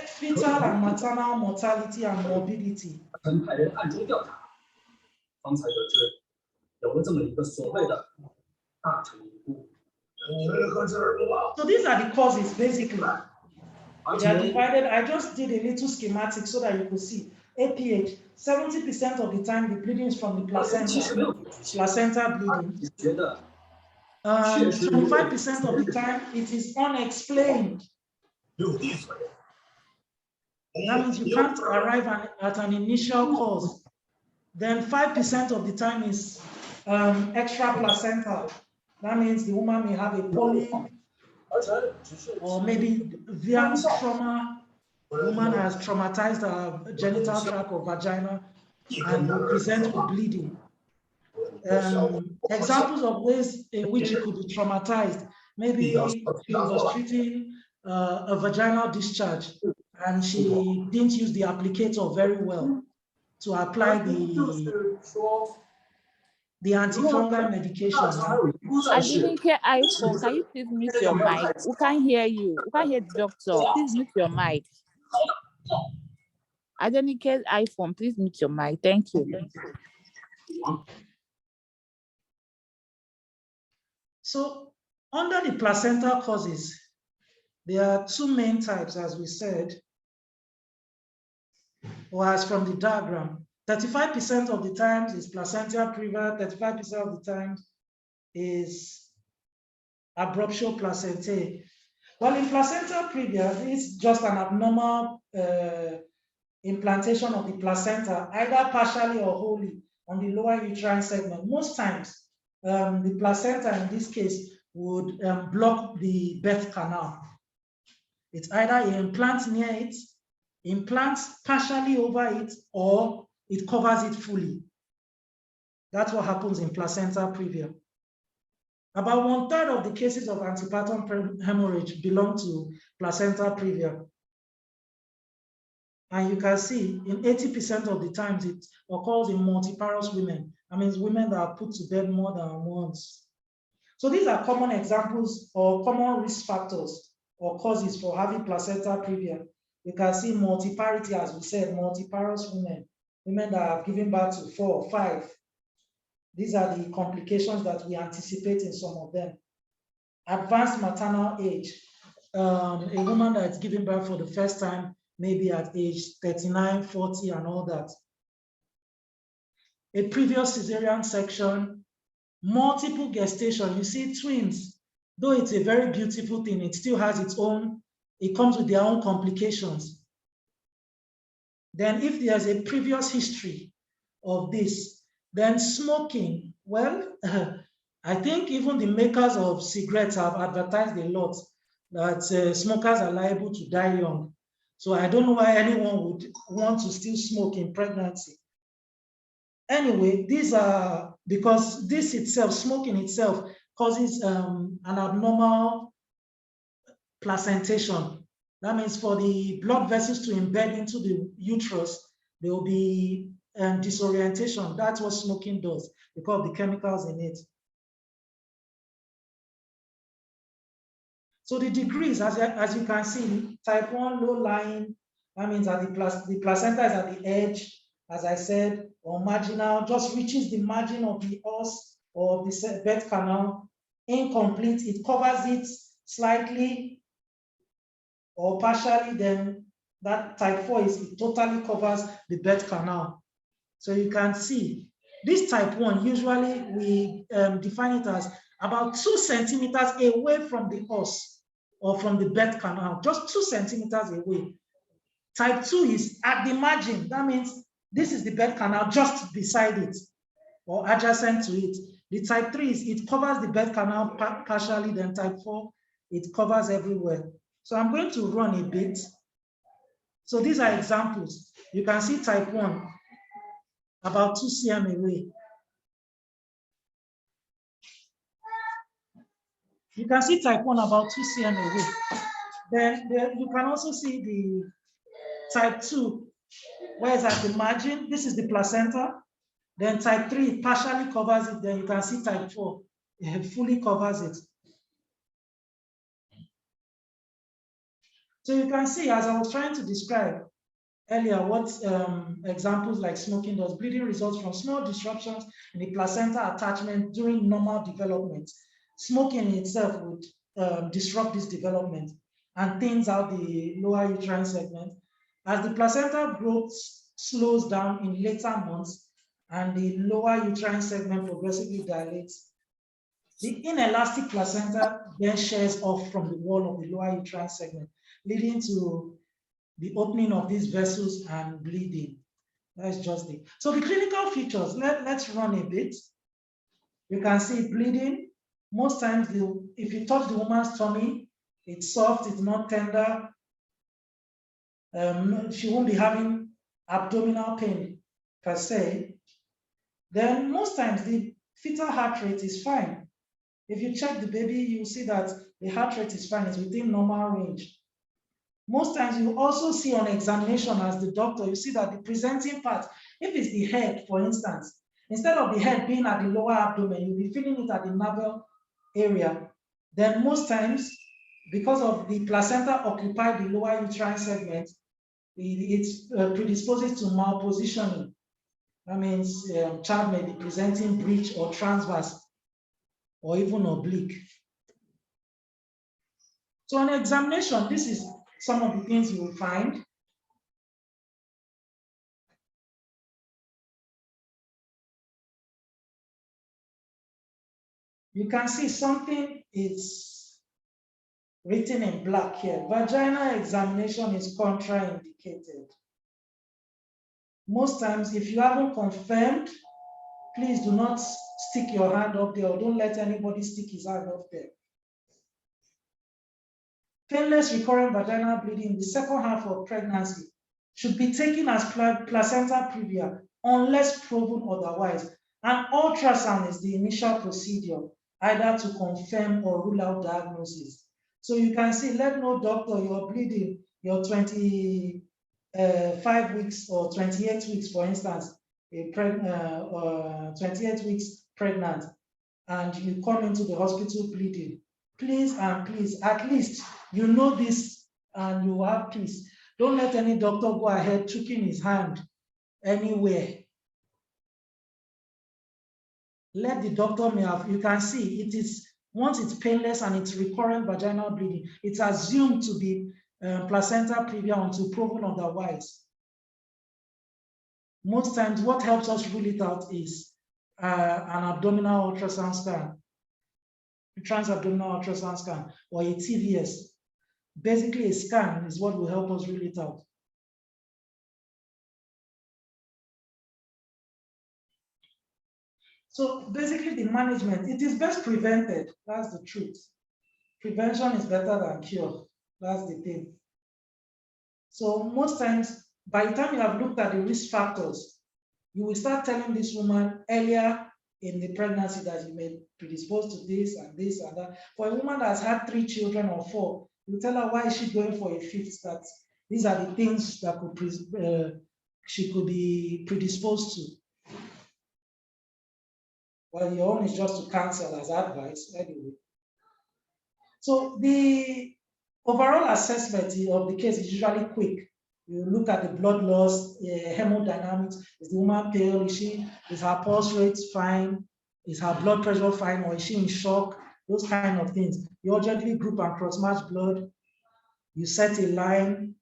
fetal and maternal mortality and morbidity. 臣派人暗中调查，方才得知有了这么一个所谓的大臣遗孤。 So these are the causes basically. They are divided. I just did a little schematic so that you could see. APH, 70% of the time the bleeding is from the placenta bleeding. 25% of the time it is unexplained. That means you can't arrive at an initial cause. Then 5% of the time is extra placental. That means the woman may have a polyp or maybe Vian's trauma. The woman has traumatized her genital tract or vagina and will present with bleeding. Examples of ways in which it could be traumatized. Maybe she was treating a vaginal discharge and she didn't use the applicator very well to apply the antifungal medication. I didn't hear iPhone. Can you please mute your mic? We can't hear you. We can't hear the doctor. Please mute your mic. I didn't hear iPhone. Please mute your mic. Thank you. So under the placental causes, there are two main types, as we said, or as from the diagram. 35% of the times is placental previa, 35% of the times is abruptio placentae. Well, in placenta previa, it's just an abnormal implantation of the placenta, either partially or wholly, on the lower uterine segment. Most times, the placenta in this case would block the birth canal. It's either it implants near it, implants partially over it, or it covers it fully. That's what happens in placenta previa. About 1/3 of the cases of antepartum hemorrhage belong to placenta previa. And you can see in 80% of the times it occurs in multiparous women. That means women that are put to bed more than once. So these are common examples or common risk factors or causes for having placenta previa. You can see multiparity, as we said, multiparous women, women that have given birth to 4 or 5. These are the complications that we anticipate in some of them. Advanced maternal age, a woman that's giving birth for the first time, maybe at age 39, 40, and all that. A previous cesarean section, multiple gestation. You see twins, though it's a very beautiful thing, it still has its own, it comes with their own complications. Then if there's a previous history of this, then smoking, well, I think even the makers of cigarettes have advertised a lot that smokers are liable to die young. So I don't know why anyone would want to still smoke in pregnancy. Anyway, these are, because this itself, smoking itself, causes an abnormal placentation. That means for the blood vessels to embed into the uterus, there will be disorientation. That's what smoking does because of the chemicals in it. So the degrees, as you can see, type 1 low lying, that means that the placenta is at the edge, as I said, or marginal, just reaches the margin of the os or the birth canal. Incomplete, it covers it slightly or partially, then that type 4 is it totally covers the birth canal. So you can see this type 1, usually we define it as about 2 centimeters away from the os or from the birth canal, just 2 centimeters away. Type 2 is at the margin. That means this is the birth canal just beside it or adjacent to it. The type 3 is it covers the birth canal partially, then type 4, it covers everywhere. So I'm going to run a bit. So these are examples. You can see type 1, about 2 cm away. You can see type 1 about 2 cm away. Then you can also see the type 2, where it's at the margin. This is the placenta. Then type 3, it partially covers it. Then you can see type 4, it fully covers it. So you can see, as I was trying to describe earlier, what examples like smoking does. Bleeding results from small disruptions in the placenta attachment during normal development. Smoking itself would disrupt this development and thins out the lower uterine segment. As the placenta growth slows down in later months and the lower uterine segment progressively dilates, the inelastic placenta then shears off from the wall of the lower uterine segment, leading to the opening of these vessels and bleeding. That's just it. So the clinical features, let's run a bit. You can see bleeding. Most times, if you touch the woman's tummy, it's soft, it's not tender. She won't be having abdominal pain per se. Then most times the fetal heart rate is fine. If you check the baby, you'll see that the heart rate is fine, it's within normal range. Most times you also see on examination as the doctor, you see that the presenting part, if it's the head, for instance, instead of the head being at the lower abdomen, you'll be feeling it at the navel area. Then most times, because of the placenta occupy the lower uterine segment, it predisposes to malpositioning. That means child may be presenting breech or transverse or even oblique. So on examination, this is some of the things you will find. You can see something is written in black here. Vaginal examination is contraindicated. Most times, if you haven't confirmed, please do not stick your hand up there, or don't let anybody stick his hand up there. Painless recurrent vaginal bleeding in the second half of pregnancy should be taken as placenta previa unless proven otherwise. And ultrasound is the initial procedure, either to confirm or rule out diagnosis. So you can see, let no doctor, you're bleeding, you're 25 weeks or 28 weeks, for instance, 28 weeks pregnant, and you come into the hospital bleeding. Please and please, at least you know this and you have peace. Don't let any doctor go ahead choking his hand anywhere. Let the doctor may have, you can see it is, once it's painless and it's recurrent vaginal bleeding, it's assumed to be placenta previa until proven otherwise. Most times what helps us rule it out is an abdominal ultrasound scan, a transabdominal ultrasound scan, or a TVS. Basically, a scan is what will help us rule it out. So basically the management, it is best prevented. That's the truth. Prevention is better than cure. That's the thing. So most times, by the time you have looked at the risk factors, you will start telling this woman earlier in the pregnancy that you may predispose to this and this and that. For a woman that's had 3 children or 4, you tell her why is she going for a 5th, that these are the things that could she could be predisposed to. Well, your own is just to cancel as advice anyway. So the overall assessment of the case is usually quick. You look at the blood loss, hemodynamics. Is the woman pale? Is her pulse rate fine? Is her blood pressure fine? Or is she in shock? Those kind of things. You urgently group and cross-match blood. You set a line,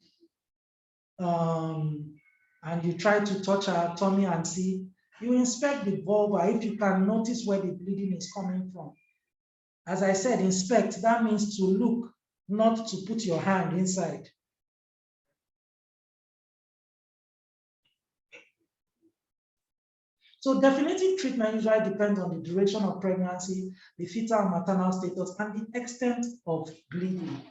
and you try to touch her tummy and see. You inspect the vulva if you can notice where the bleeding is coming from. As I said, inspect, that means to look, not to put your hand inside. So definitive treatment usually depends on the duration of pregnancy, the fetal and maternal status, and the extent of bleeding.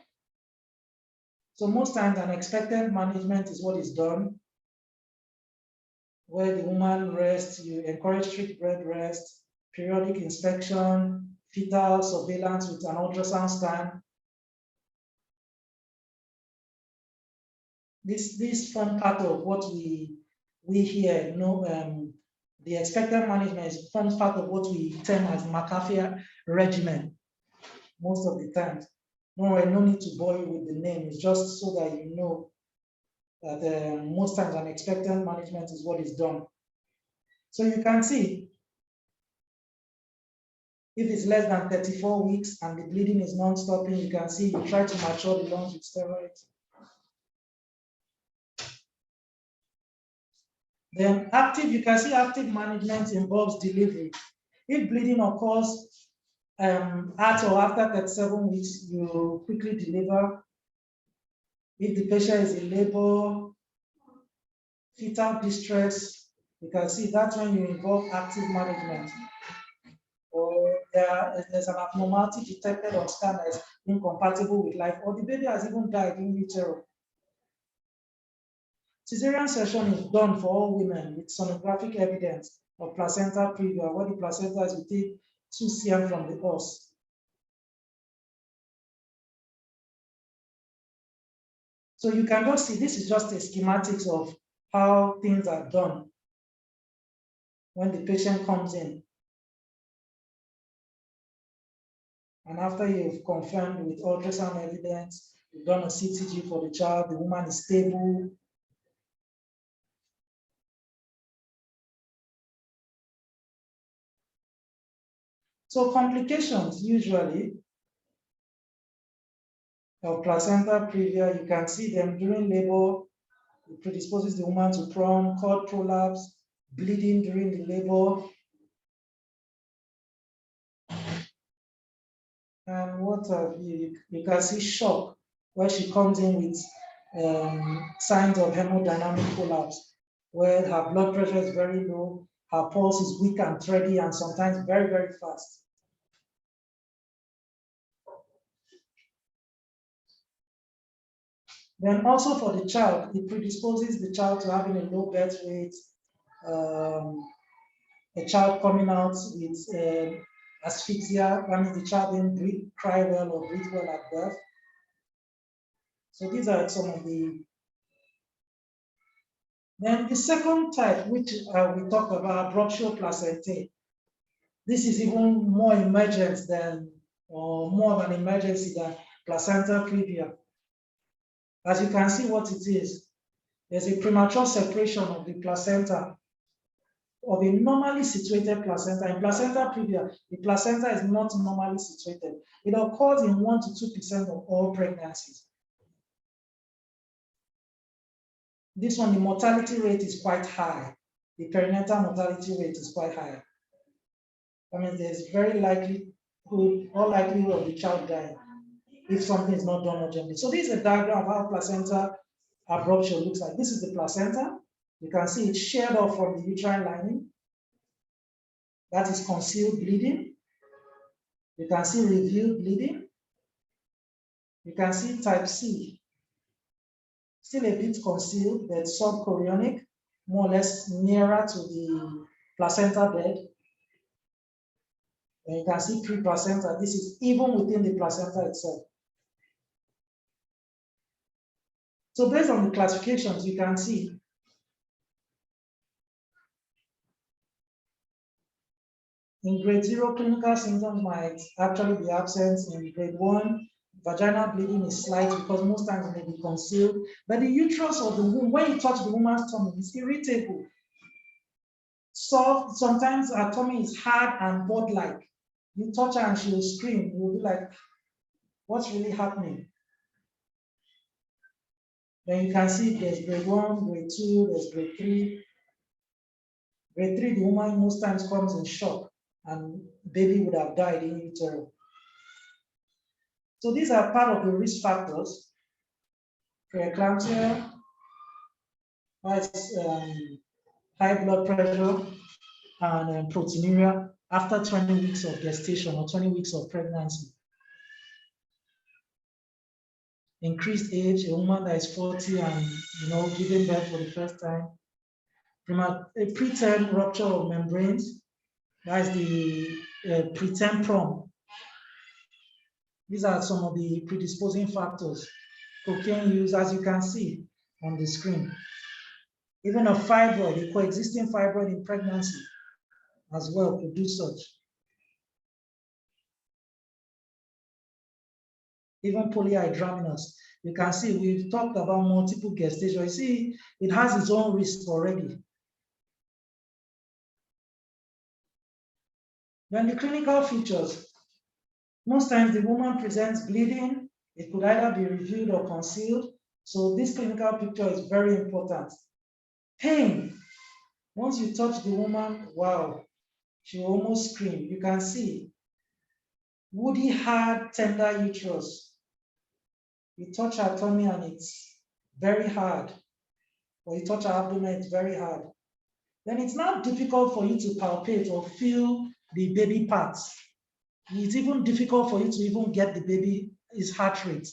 So most times an expectant management is what is done, where the woman rests, you encourage strict bed rest, periodic inspection, fetal surveillance with an ultrasound scan. This form part of what we here know. The expectant management forms part of what we term as McAfee regimen most of the time. No need to bore you with the name. It's just so that you know that most times an expectant management is what is done. So you can see if it's less than 34 weeks and the bleeding is non-stopping, you can see you try to mature the lungs with steroids. Then active, you can see active management involves delivery. If bleeding occurs at or after 37 weeks, you quickly deliver. If the patient is in labor, fetal distress, you can see that's when you involve active management. Or there's an abnormality detected on scan as incompatible with life, or the baby has even died in utero. Cesarean section is done for all women with sonographic evidence of placenta previa, where the placenta is within 2 cm from the os. So you can just see, this is just a schematics of how things are done when the patient comes in. And after you've confirmed with ultrasound evidence, you've done a CTG for the child, the woman is stable. So complications usually of placenta previa, you can see them during labor. It predisposes the woman to PROM, cord prolapse, bleeding during the labor. And what you can see shock, where she comes in with signs of hemodynamic collapse, where her blood pressure is very low, her pulse is weak and thready, and sometimes very, very fast. Then also for the child, it predisposes the child to having a low birth weight, a child coming out with asphyxia, that means the child didn't cry well or breathe well at birth. So these are some of the. Then the second type, which we talked about, abruptio placentae. This is even more emergent than, or more of an emergency than placenta previa. As you can see what it is, there's a premature separation of the placenta, of a normally situated placenta. In placenta previa, the placenta is not normally situated. It occurs in 1 to 2% of all pregnancies. This one, the mortality rate is quite high. The perinatal mortality rate is quite high. I mean, there's very likelihood of the child dying if something is not done urgently. So this is a diagram of how placenta abruptio looks like. This is the placenta. You can see it's sheared off from the uterine lining. That is concealed bleeding. You can see revealed bleeding. You can see type C. Still a bit concealed, but subchorionic, more or less nearer to the placenta bed. And you can see pre-placenta. This is even within the placenta itself. So based on the classifications, you can see in grade 0, clinical symptoms might actually be absent. In grade 1, vaginal bleeding is slight because most times it may be concealed. But the uterus of the womb, when you touch the woman's tummy, it's irritable. Soft, sometimes her tummy is hard and board-like. You touch her and she'll scream. You'll be like, what's really happening? Then you can see there's grade 1, grade 2, there's grade 3. Grade 3, the woman most times comes in shock and baby would have died in utero. So these are part of the risk factors. Preeclampsia, high blood pressure, and proteinuria after 20 weeks of gestation or 20 weeks of pregnancy. Increased age, a woman that is 40 and giving birth for the first time. A preterm rupture of membranes, that's the preterm PROM. These are some of the predisposing factors. Cocaine use, as you can see on the screen. Even a fibroid, a coexisting fibroid in pregnancy as well could do such. Even polyhydramnios. You can see we've talked about multiple gestation. You see, it has its own risk already. Then the clinical features. Most times the woman presents bleeding. It could either be revealed or concealed. So this clinical picture is very important. Pain. Once you touch the woman, wow, she will almost scream. You can see woody, hard, tender uterus. You touch her tummy and it's very hard. Or you touch her abdomen, it's very hard. Then it's not difficult for you to palpate or feel the baby parts. It's even difficult for you to even get the baby's heart rate.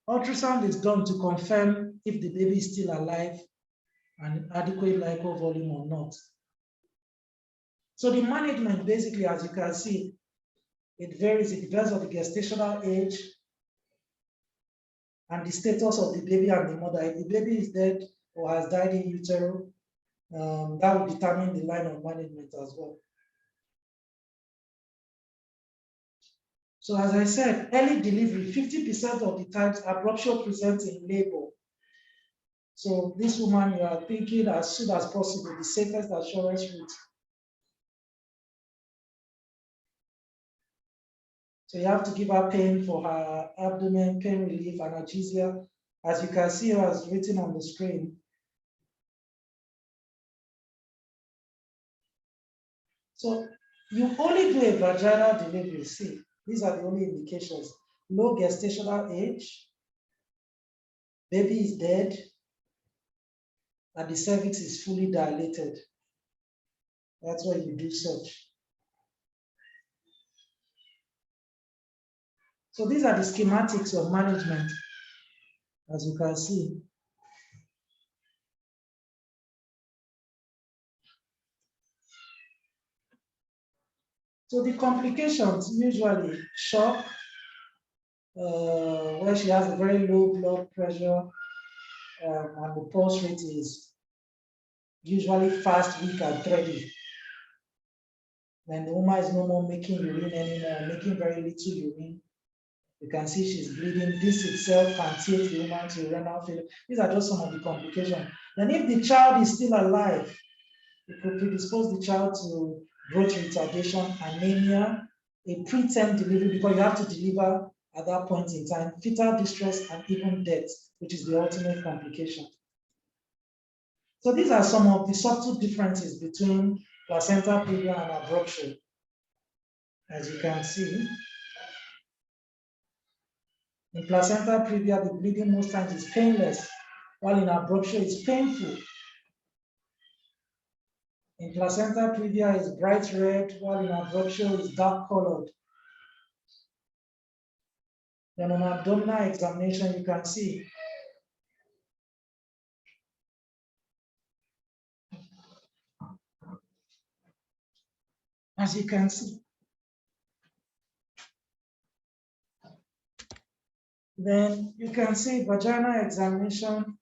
Ultrasound is done to confirm if the baby is still alive and adequate lipo volume or not. So the management, basically, as you can see, it varies. It depends on the gestational age and the status of the baby and the mother. If the baby is dead or has died in utero, that will determine the line of management as well. So as I said, early delivery, 50% of the times abruptio presents in labor. So this woman, you are thinking as soon as possible, the safest assurance route. So you have to give her pain for her abdomen, pain relief, analgesia. As you can see, as written on the screen. So You only do a vaginal delivery. See, these are the only indications. Low gestational age, baby is dead, and the cervix is fully dilated. That's why you do such. So these are the schematics of management, as you can see. So the complications, usually shock, where she has a very low blood pressure, and the pulse rate is usually fast, weak, and thready. Then the woman is no more making urine anymore, making very little urine. You can see she's bleeding. This itself can tilt the woman to renal failure. These are just some of the complications. Then if the child is still alive, it could predispose the child to growth retardation, anemia, a preterm delivery, because you have to deliver at that point in time, fetal distress, and even death, which is the ultimate complication. So these are some of the subtle differences between placenta previa and abruption. As you can see, in placenta previa, the bleeding most times is painless, while in abruption it's painful. In placenta previa is bright red, while in abruption is dark colored. Then on abdominal examination, you can see as you can see. Then you can see vaginal examination.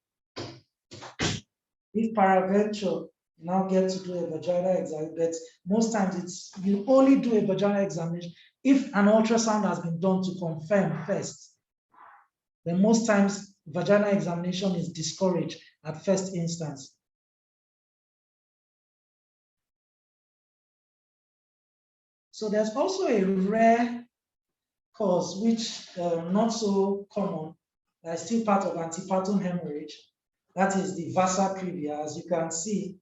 If paraventure, you now get to do a vaginal examination, but most times you only do a vaginal examination if an ultrasound has been done to confirm first. Then most times vaginal examination is discouraged at first instance. So there's also a rare cause, which not so common, that's still part of antipattern hemorrhage. That is the vasa previa. As you can see,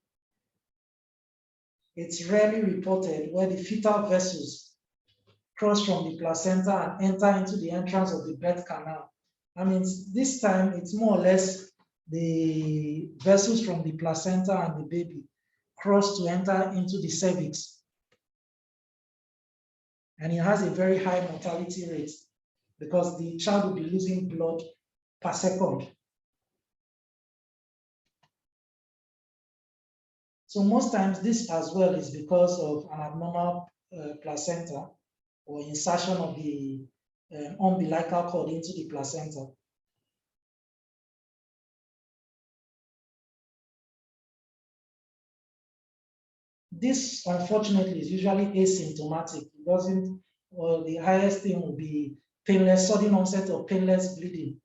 it's rarely reported, where the fetal vessels cross from the placenta and enter into the entrance of the birth canal. I mean, this time it's more or less the vessels from the placenta and the baby cross to enter into the cervix. And it has a very high mortality rate because the child will be losing blood per second. So most times this as well is because of an abnormal placenta or insertion of the umbilical cord into the placenta. This, unfortunately, is usually asymptomatic. It doesn't, well, the highest thing will be painless, sudden onset of painless bleeding.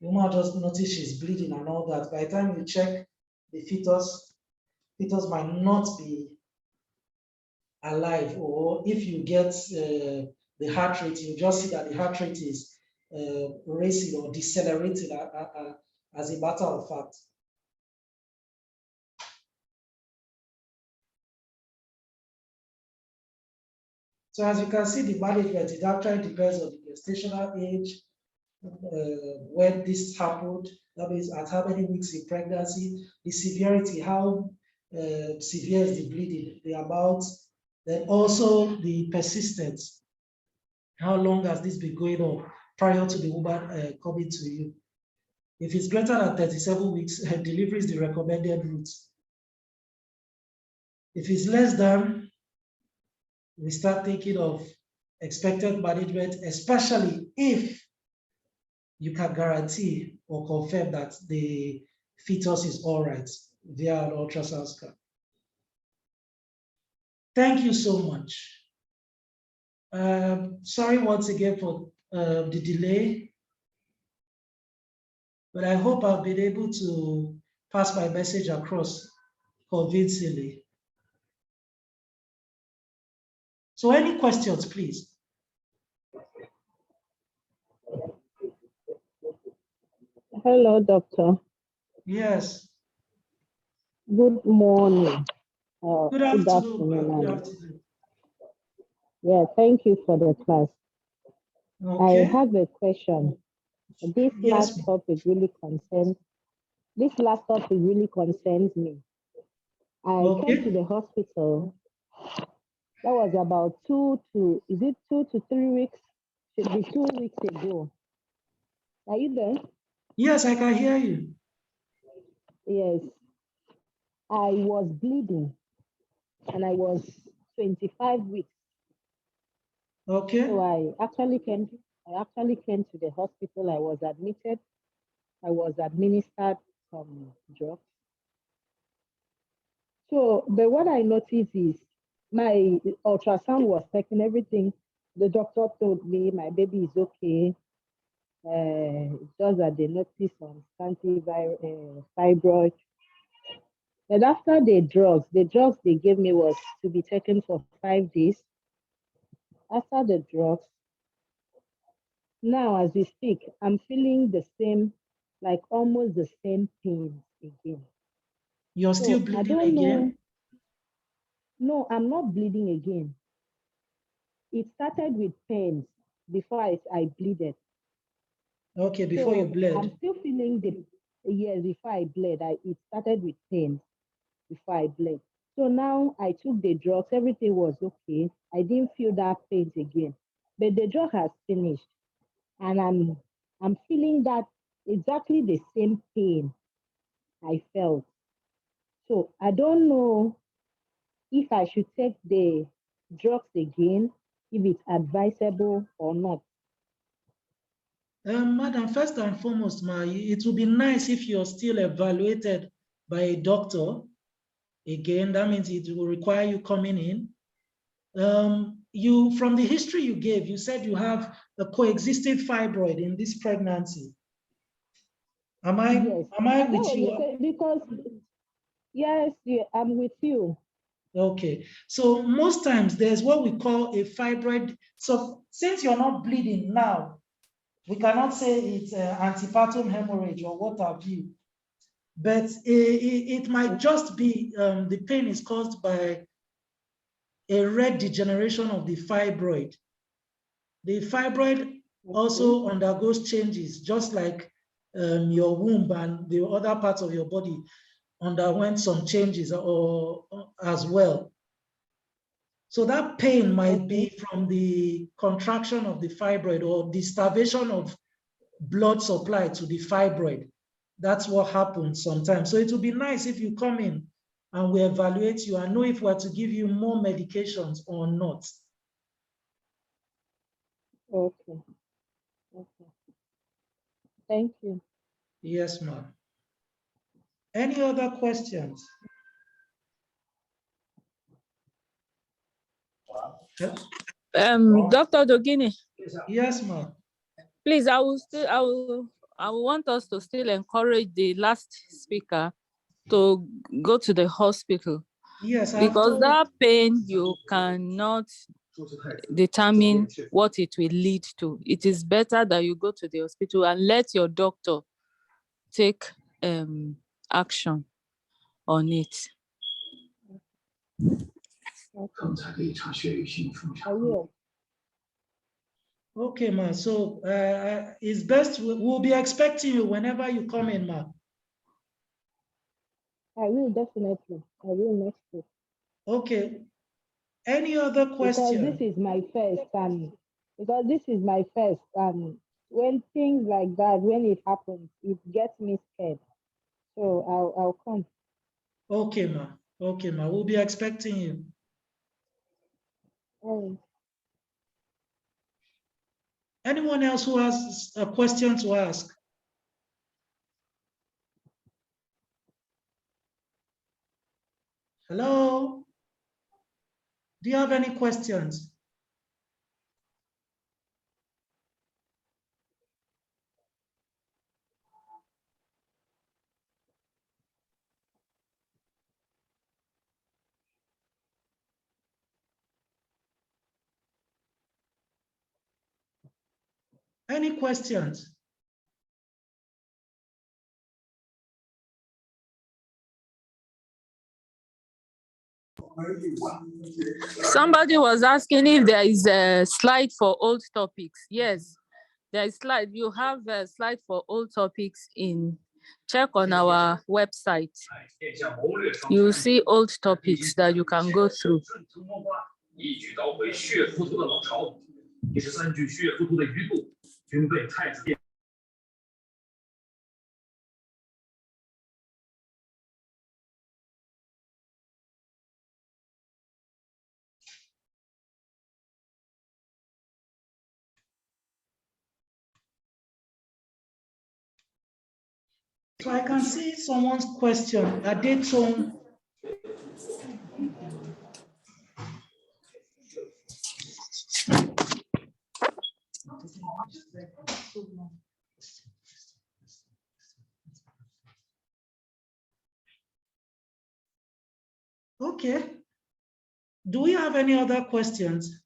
You might just notice she's bleeding and all that. By the time you check the fetus might not be alive, or if you get the heart rate, you just see that the heart rate is racing or decelerating as a matter of fact. So as you can see, the management, it actually depends on the gestational age, when this happened, that means at how many weeks in pregnancy, the severity, how severe is the bleeding, the amount, then also the persistence. How long has this been going on prior to the woman coming to you? If it's greater than 37 weeks, delivery is the recommended route. If it's less than, we start thinking of expected management, especially if you can guarantee or confirm that the fetus is all right via an ultrasound scan. Thank you so much. Sorry once again for the delay, but I hope I've been able to pass my message across convincingly. So any questions, please? Hello, doctor. Yes. Good morning. Good afternoon. Good afternoon. Yeah, thank you for the class. Okay. I have a question. This Yes. last topic really concerns me. I came to Okay. the hospital. That was about 2 to 3 weeks? Should be 2 weeks ago. Are you there? Yes, I can hear you. Yes. I was bleeding and I was 25 weeks. Okay. So I actually came to the hospital. I was admitted. I was administered some drugs. So, but what I noticed is my ultrasound was taking everything. The doctor told me my baby is okay. It's just that they noticed some scanty fibroid. But after the drugs they gave me was to be taken for 5 days. After the drugs, now as we speak, I'm feeling the same, like almost the same pain again. You're still So I bleeding don't know. again? No, I'm not bleeding again. It started with pains before I bleeded. Okay, before you So bled. I'm still feeling the yes, before I bled. It started with pain before I bled. So now I took the drugs, everything was okay. I didn't feel that pain again. But the drug has finished and I'm feeling that exactly the same pain I felt. So I don't know if I should take the drugs again, if it's advisable or not. Madam, first and foremost, it would be nice if you're still evaluated by a doctor. Again, that means it will require you coming in. From the history you gave, you said you have a coexisting fibroid in this pregnancy. Am I Yes. with you? Because yes, yeah, I'm with you. Okay, so most times there's what we call a fibroid. So since you're not bleeding now, we cannot say it's antipattern hemorrhage or what have you, but it might just be the pain is caused by a red degeneration of the fibroid. The fibroid also undergoes changes, just like your womb and the other parts of your body underwent some changes or as well. So that pain might be from the contraction of the fibroid or the starvation of blood supply to the fibroid. That's what happens sometimes. So it would be nice if you come in and we evaluate you and know if we're to give you more medications or not. Okay. Okay. Thank you. Yes, ma'am. Any other questions? Dr. Dogini, Yes, ma'am. please, I will want us to still encourage the last speaker to go to the hospital. Yes, because that pain you cannot determine what it will lead to. It is better that you go to the hospital and let your doctor take action on it. I will. Okay, ma. So it's best we'll be expecting you whenever you come in, ma. I will definitely. I will next week. Okay. Any other question? Because this is my first and when things like that, when it happens, it gets me scared. So I'll come. Okay, ma. Okay, ma. We'll be expecting you. Oh. Anyone else who has a question to ask? Hello? Do you have any questions? Any questions? Somebody was asking if there is a slide for old topics. Yes, there is slide. You have a slide for old topics in, check on our website. You will see old topics that you can go through. So I can see someone's question. Adetong. Okay. Do we have any other questions?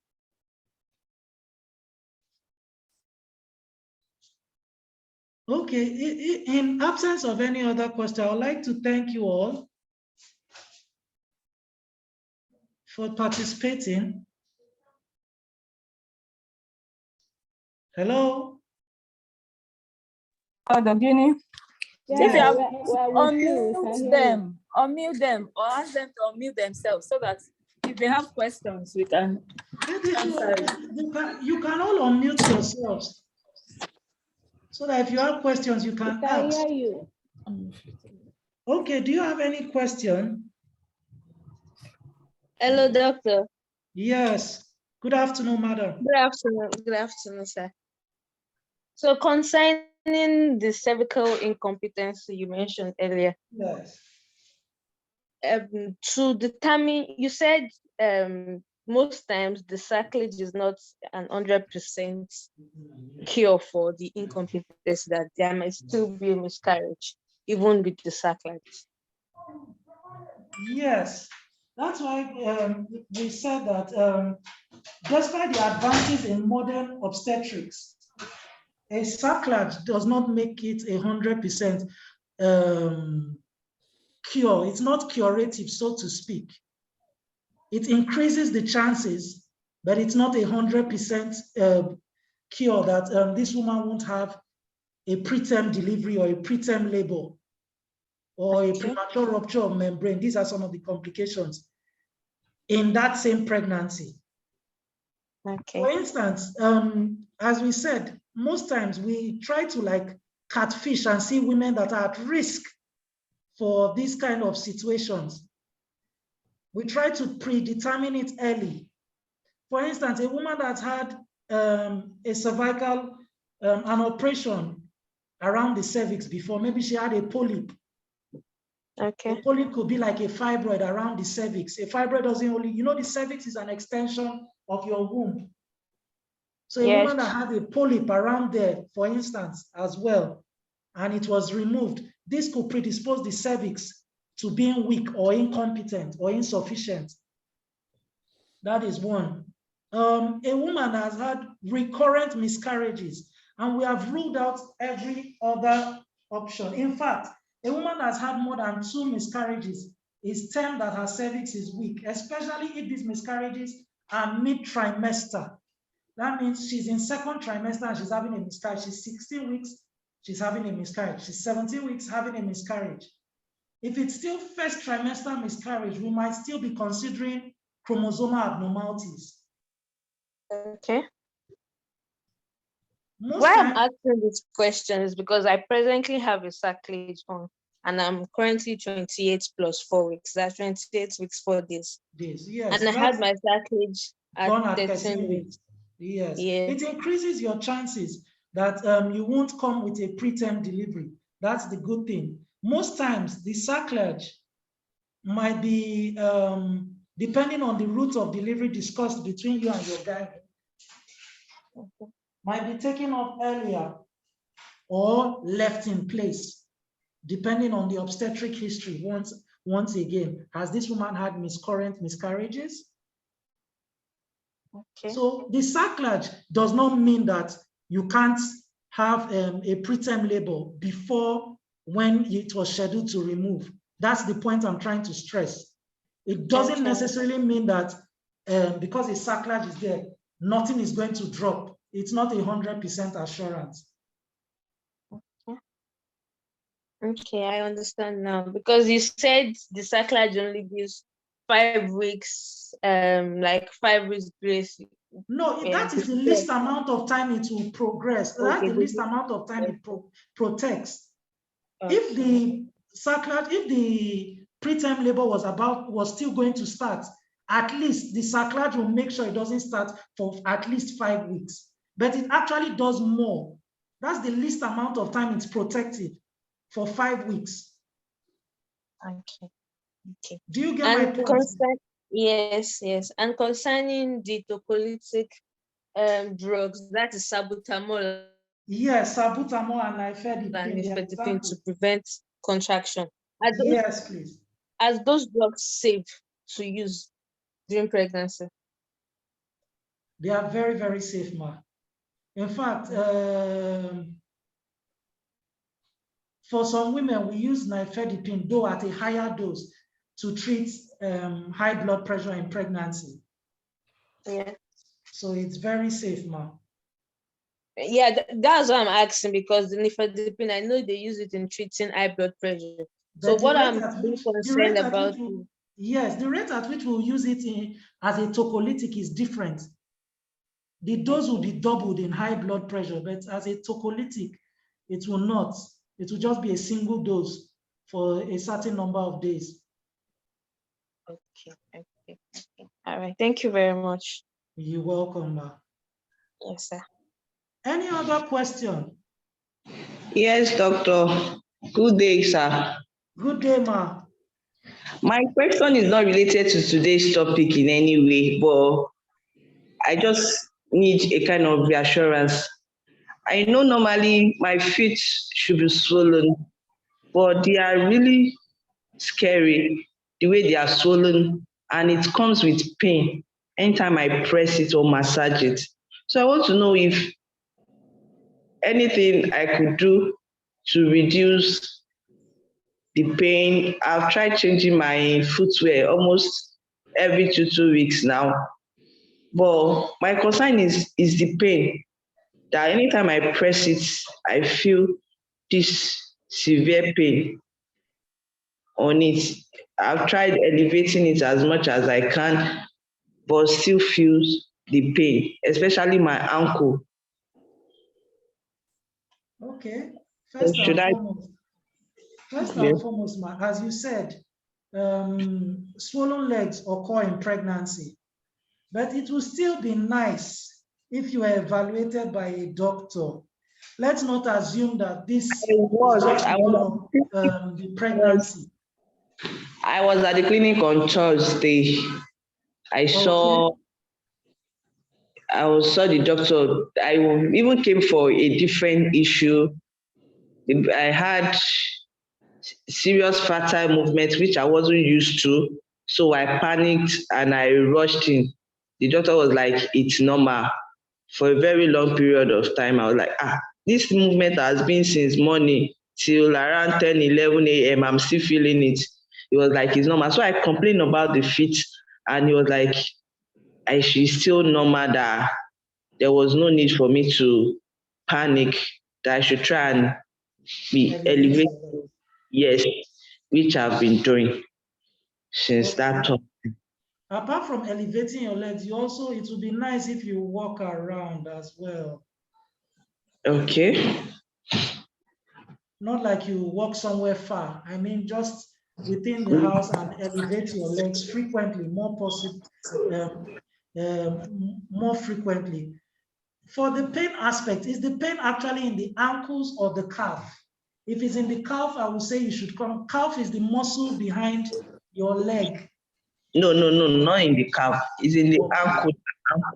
Okay, in absence of any other question, I would like to thank you all for participating. Hello? Dogini. Yeah, If you have, we're with you. We can hear you. unmute them, or ask them to unmute themselves so that if they have questions, we can answer it. You can all unmute yourselves so that if you have questions, you can We can ask. hear you. Okay, do you have any question? Hello, doctor. Yes. Good afternoon, madam. Good afternoon. Good afternoon, sir. So concerning the cervical incompetency you mentioned earlier, Yes. to determine, you said most times the sacrilege is not an 100% cure for the incompetency, that there might still be a miscarriage even with the sacrilege. Yes. That's why we said that despite the advances in modern obstetrics, a sacrilege does not make it 100% cure. It's not curative, so to speak. It increases the chances, but it's not 100% cure that this woman won't have a preterm delivery or a preterm labor or a premature rupture of membrane. These are some of the complications in that same pregnancy. Okay. For instance, as we said, most times we try to catfish and see women that are at risk for these kind of situations. We try to predetermine it early. For instance, a woman that's had a cervical, an operation around the cervix before, maybe she had a polyp. Okay. A polyp could be like a fibroid around the cervix. A fibroid doesn't only, the cervix is an extension of your womb. So a woman that had a polyp around there, for instance, as well, and it was removed, this could predispose the cervix to being weak or incompetent or insufficient. That is one. A woman has had recurrent miscarriages, and we have ruled out every other option. In fact, a woman has had more than 2 miscarriages is termed that her cervix is weak, especially if these miscarriages are mid-trimester. That means she's in 2nd trimester and she's having a miscarriage. She's 16 weeks, she's having a miscarriage. She's 17 weeks having a miscarriage. If it's still 1st trimester miscarriage, we might still be considering chromosomal abnormalities. Okay. Why I'm asking this question is because I presently have a sacrilege on, and I'm currently 28 plus 4 weeks. That's 28 weeks, 4 days. Yes. And I had my sacrilege at 13 weeks. Yes. It increases your chances that you won't come with a preterm delivery. That's the good thing. Most times, the sacrilege might be, depending on the route of delivery discussed between you and your guy, might be taken off earlier or left in place, depending on the obstetric history. Once again, has this woman had miscurrent miscarriages? Okay. So the sacrilege does not mean that you can't have a preterm labor before when it was scheduled to remove. That's the point I'm trying to stress. It doesn't necessarily mean that because a sacrilege is there, nothing is going to drop. It's not 100% assurance. Okay, I understand now. Because you said the sacrilege only gives 5 weeks, like 5 weeks grace. No, that is the least amount of time it will progress. That's the least amount of time it protects. Okay. If the sacrilege, if the preterm labor was still going to start, at least the sacrilege will make sure it doesn't start for at least 5 weeks. But it actually does more. That's the least amount of time it's protected, for 5 weeks. Okay. Okay. Do you get my point? Yes, yes. And concerning the tocolytic drugs, that is salbutamol. Yes, salbutamol and nifedipine to prevent contraction. Yes, please. Are those drugs safe to use during pregnancy? They are very, very safe, ma. In fact, for some women, we use nifedipine, though at a higher dose, to treat high blood pressure in pregnancy. Yeah. So it's very safe, ma. Yeah, that's what I'm asking, because the nifedipine, I know they use it in treating high blood pressure. But so what I'm concerned about yes, the rate at which we'll use it as a tocolytic is different. The dose will be doubled in high blood pressure, but as a tocolytic, it will not. It will just be a single dose for a certain number of days. Okay. All right. Thank you very much. You're welcome, ma. Yes, sir. Any other question? Yes, doctor. Good day, sir. Good day, ma. My question is not related to today's topic in any way, but I just need a kind of reassurance. I know normally my feet should be swollen, but they are really scary the way they are swollen, and it comes with pain anytime I press it or massage it. So I want to know if anything I could do to reduce the pain. I've tried changing my footwear almost every 2 weeks now. But my concern is the pain, that anytime I press it, I feel this severe pain on it. I've tried elevating it as much as I can, but still feels the pain, especially my ankle. Okay. First and foremost, ma, as you said, swollen legs occur in pregnancy, but it will still be nice if you are evaluated by a doctor. Let's not assume that this is just the pregnancy. I was at the clinic on Thursday. I saw the doctor. I even came for a different issue. I had serious fertile movement, which I wasn't used to. So I panicked and I rushed in. The doctor was like, it's normal. For a very long period of time, I was like, this movement has been since morning till around 10, 11 a.m. I'm still feeling it. It was like, it's normal. So I complained about the feet, and he was like, she's still normal, that there was no need for me to panic, that I should try and be elevated. Yes, which I've been doing since that time. Apart from elevating your legs, it would be nice if you walk around as well. Okay. Not like you walk somewhere far. I mean, just within the house, and elevate your legs frequently, more frequently. For the pain aspect, is the pain actually in the ankles or the calf? If it's in the calf, I would say you should come. Calf is the muscle behind your leg. No, not in the calf. It's in the ankle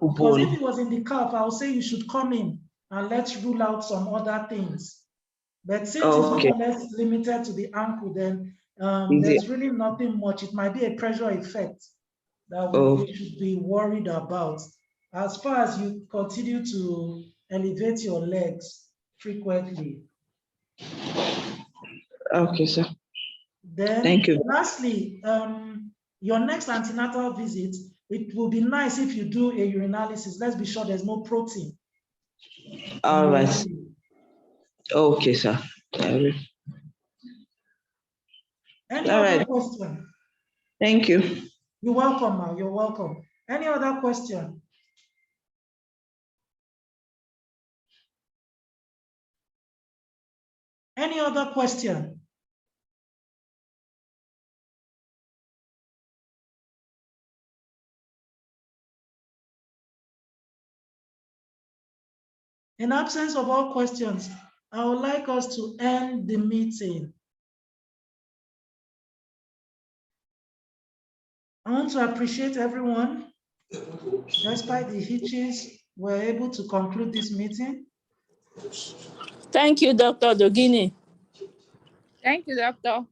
bone. Because if it was in the calf, I would say you should come in and let's rule out some other things. But since it's more or less limited to the ankle, then there's really nothing much. It might be a pressure effect that we should be worried about. As far as you continue to elevate your legs frequently. Okay, sir. Then, thank you. Lastly, Your next antenatal visit, it will be nice if you do a urinalysis. Let's be sure there's no protein. All right. Okay, sir. Any All other right. question? Thank you. You're welcome, Ma. You're welcome. Any other question? Any other question? In absence of all questions, I would like us to end the meeting. I want to appreciate everyone. Despite the hitches, we're able to conclude this meeting. Thank you, Dr. Dogini. Thank you, doctor.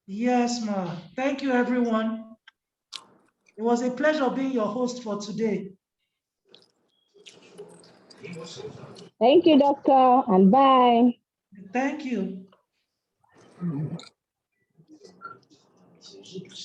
Yes, ma. Thank you, everyone. It was a pleasure being your host for today. Thank you, doctor, and bye. Thank you.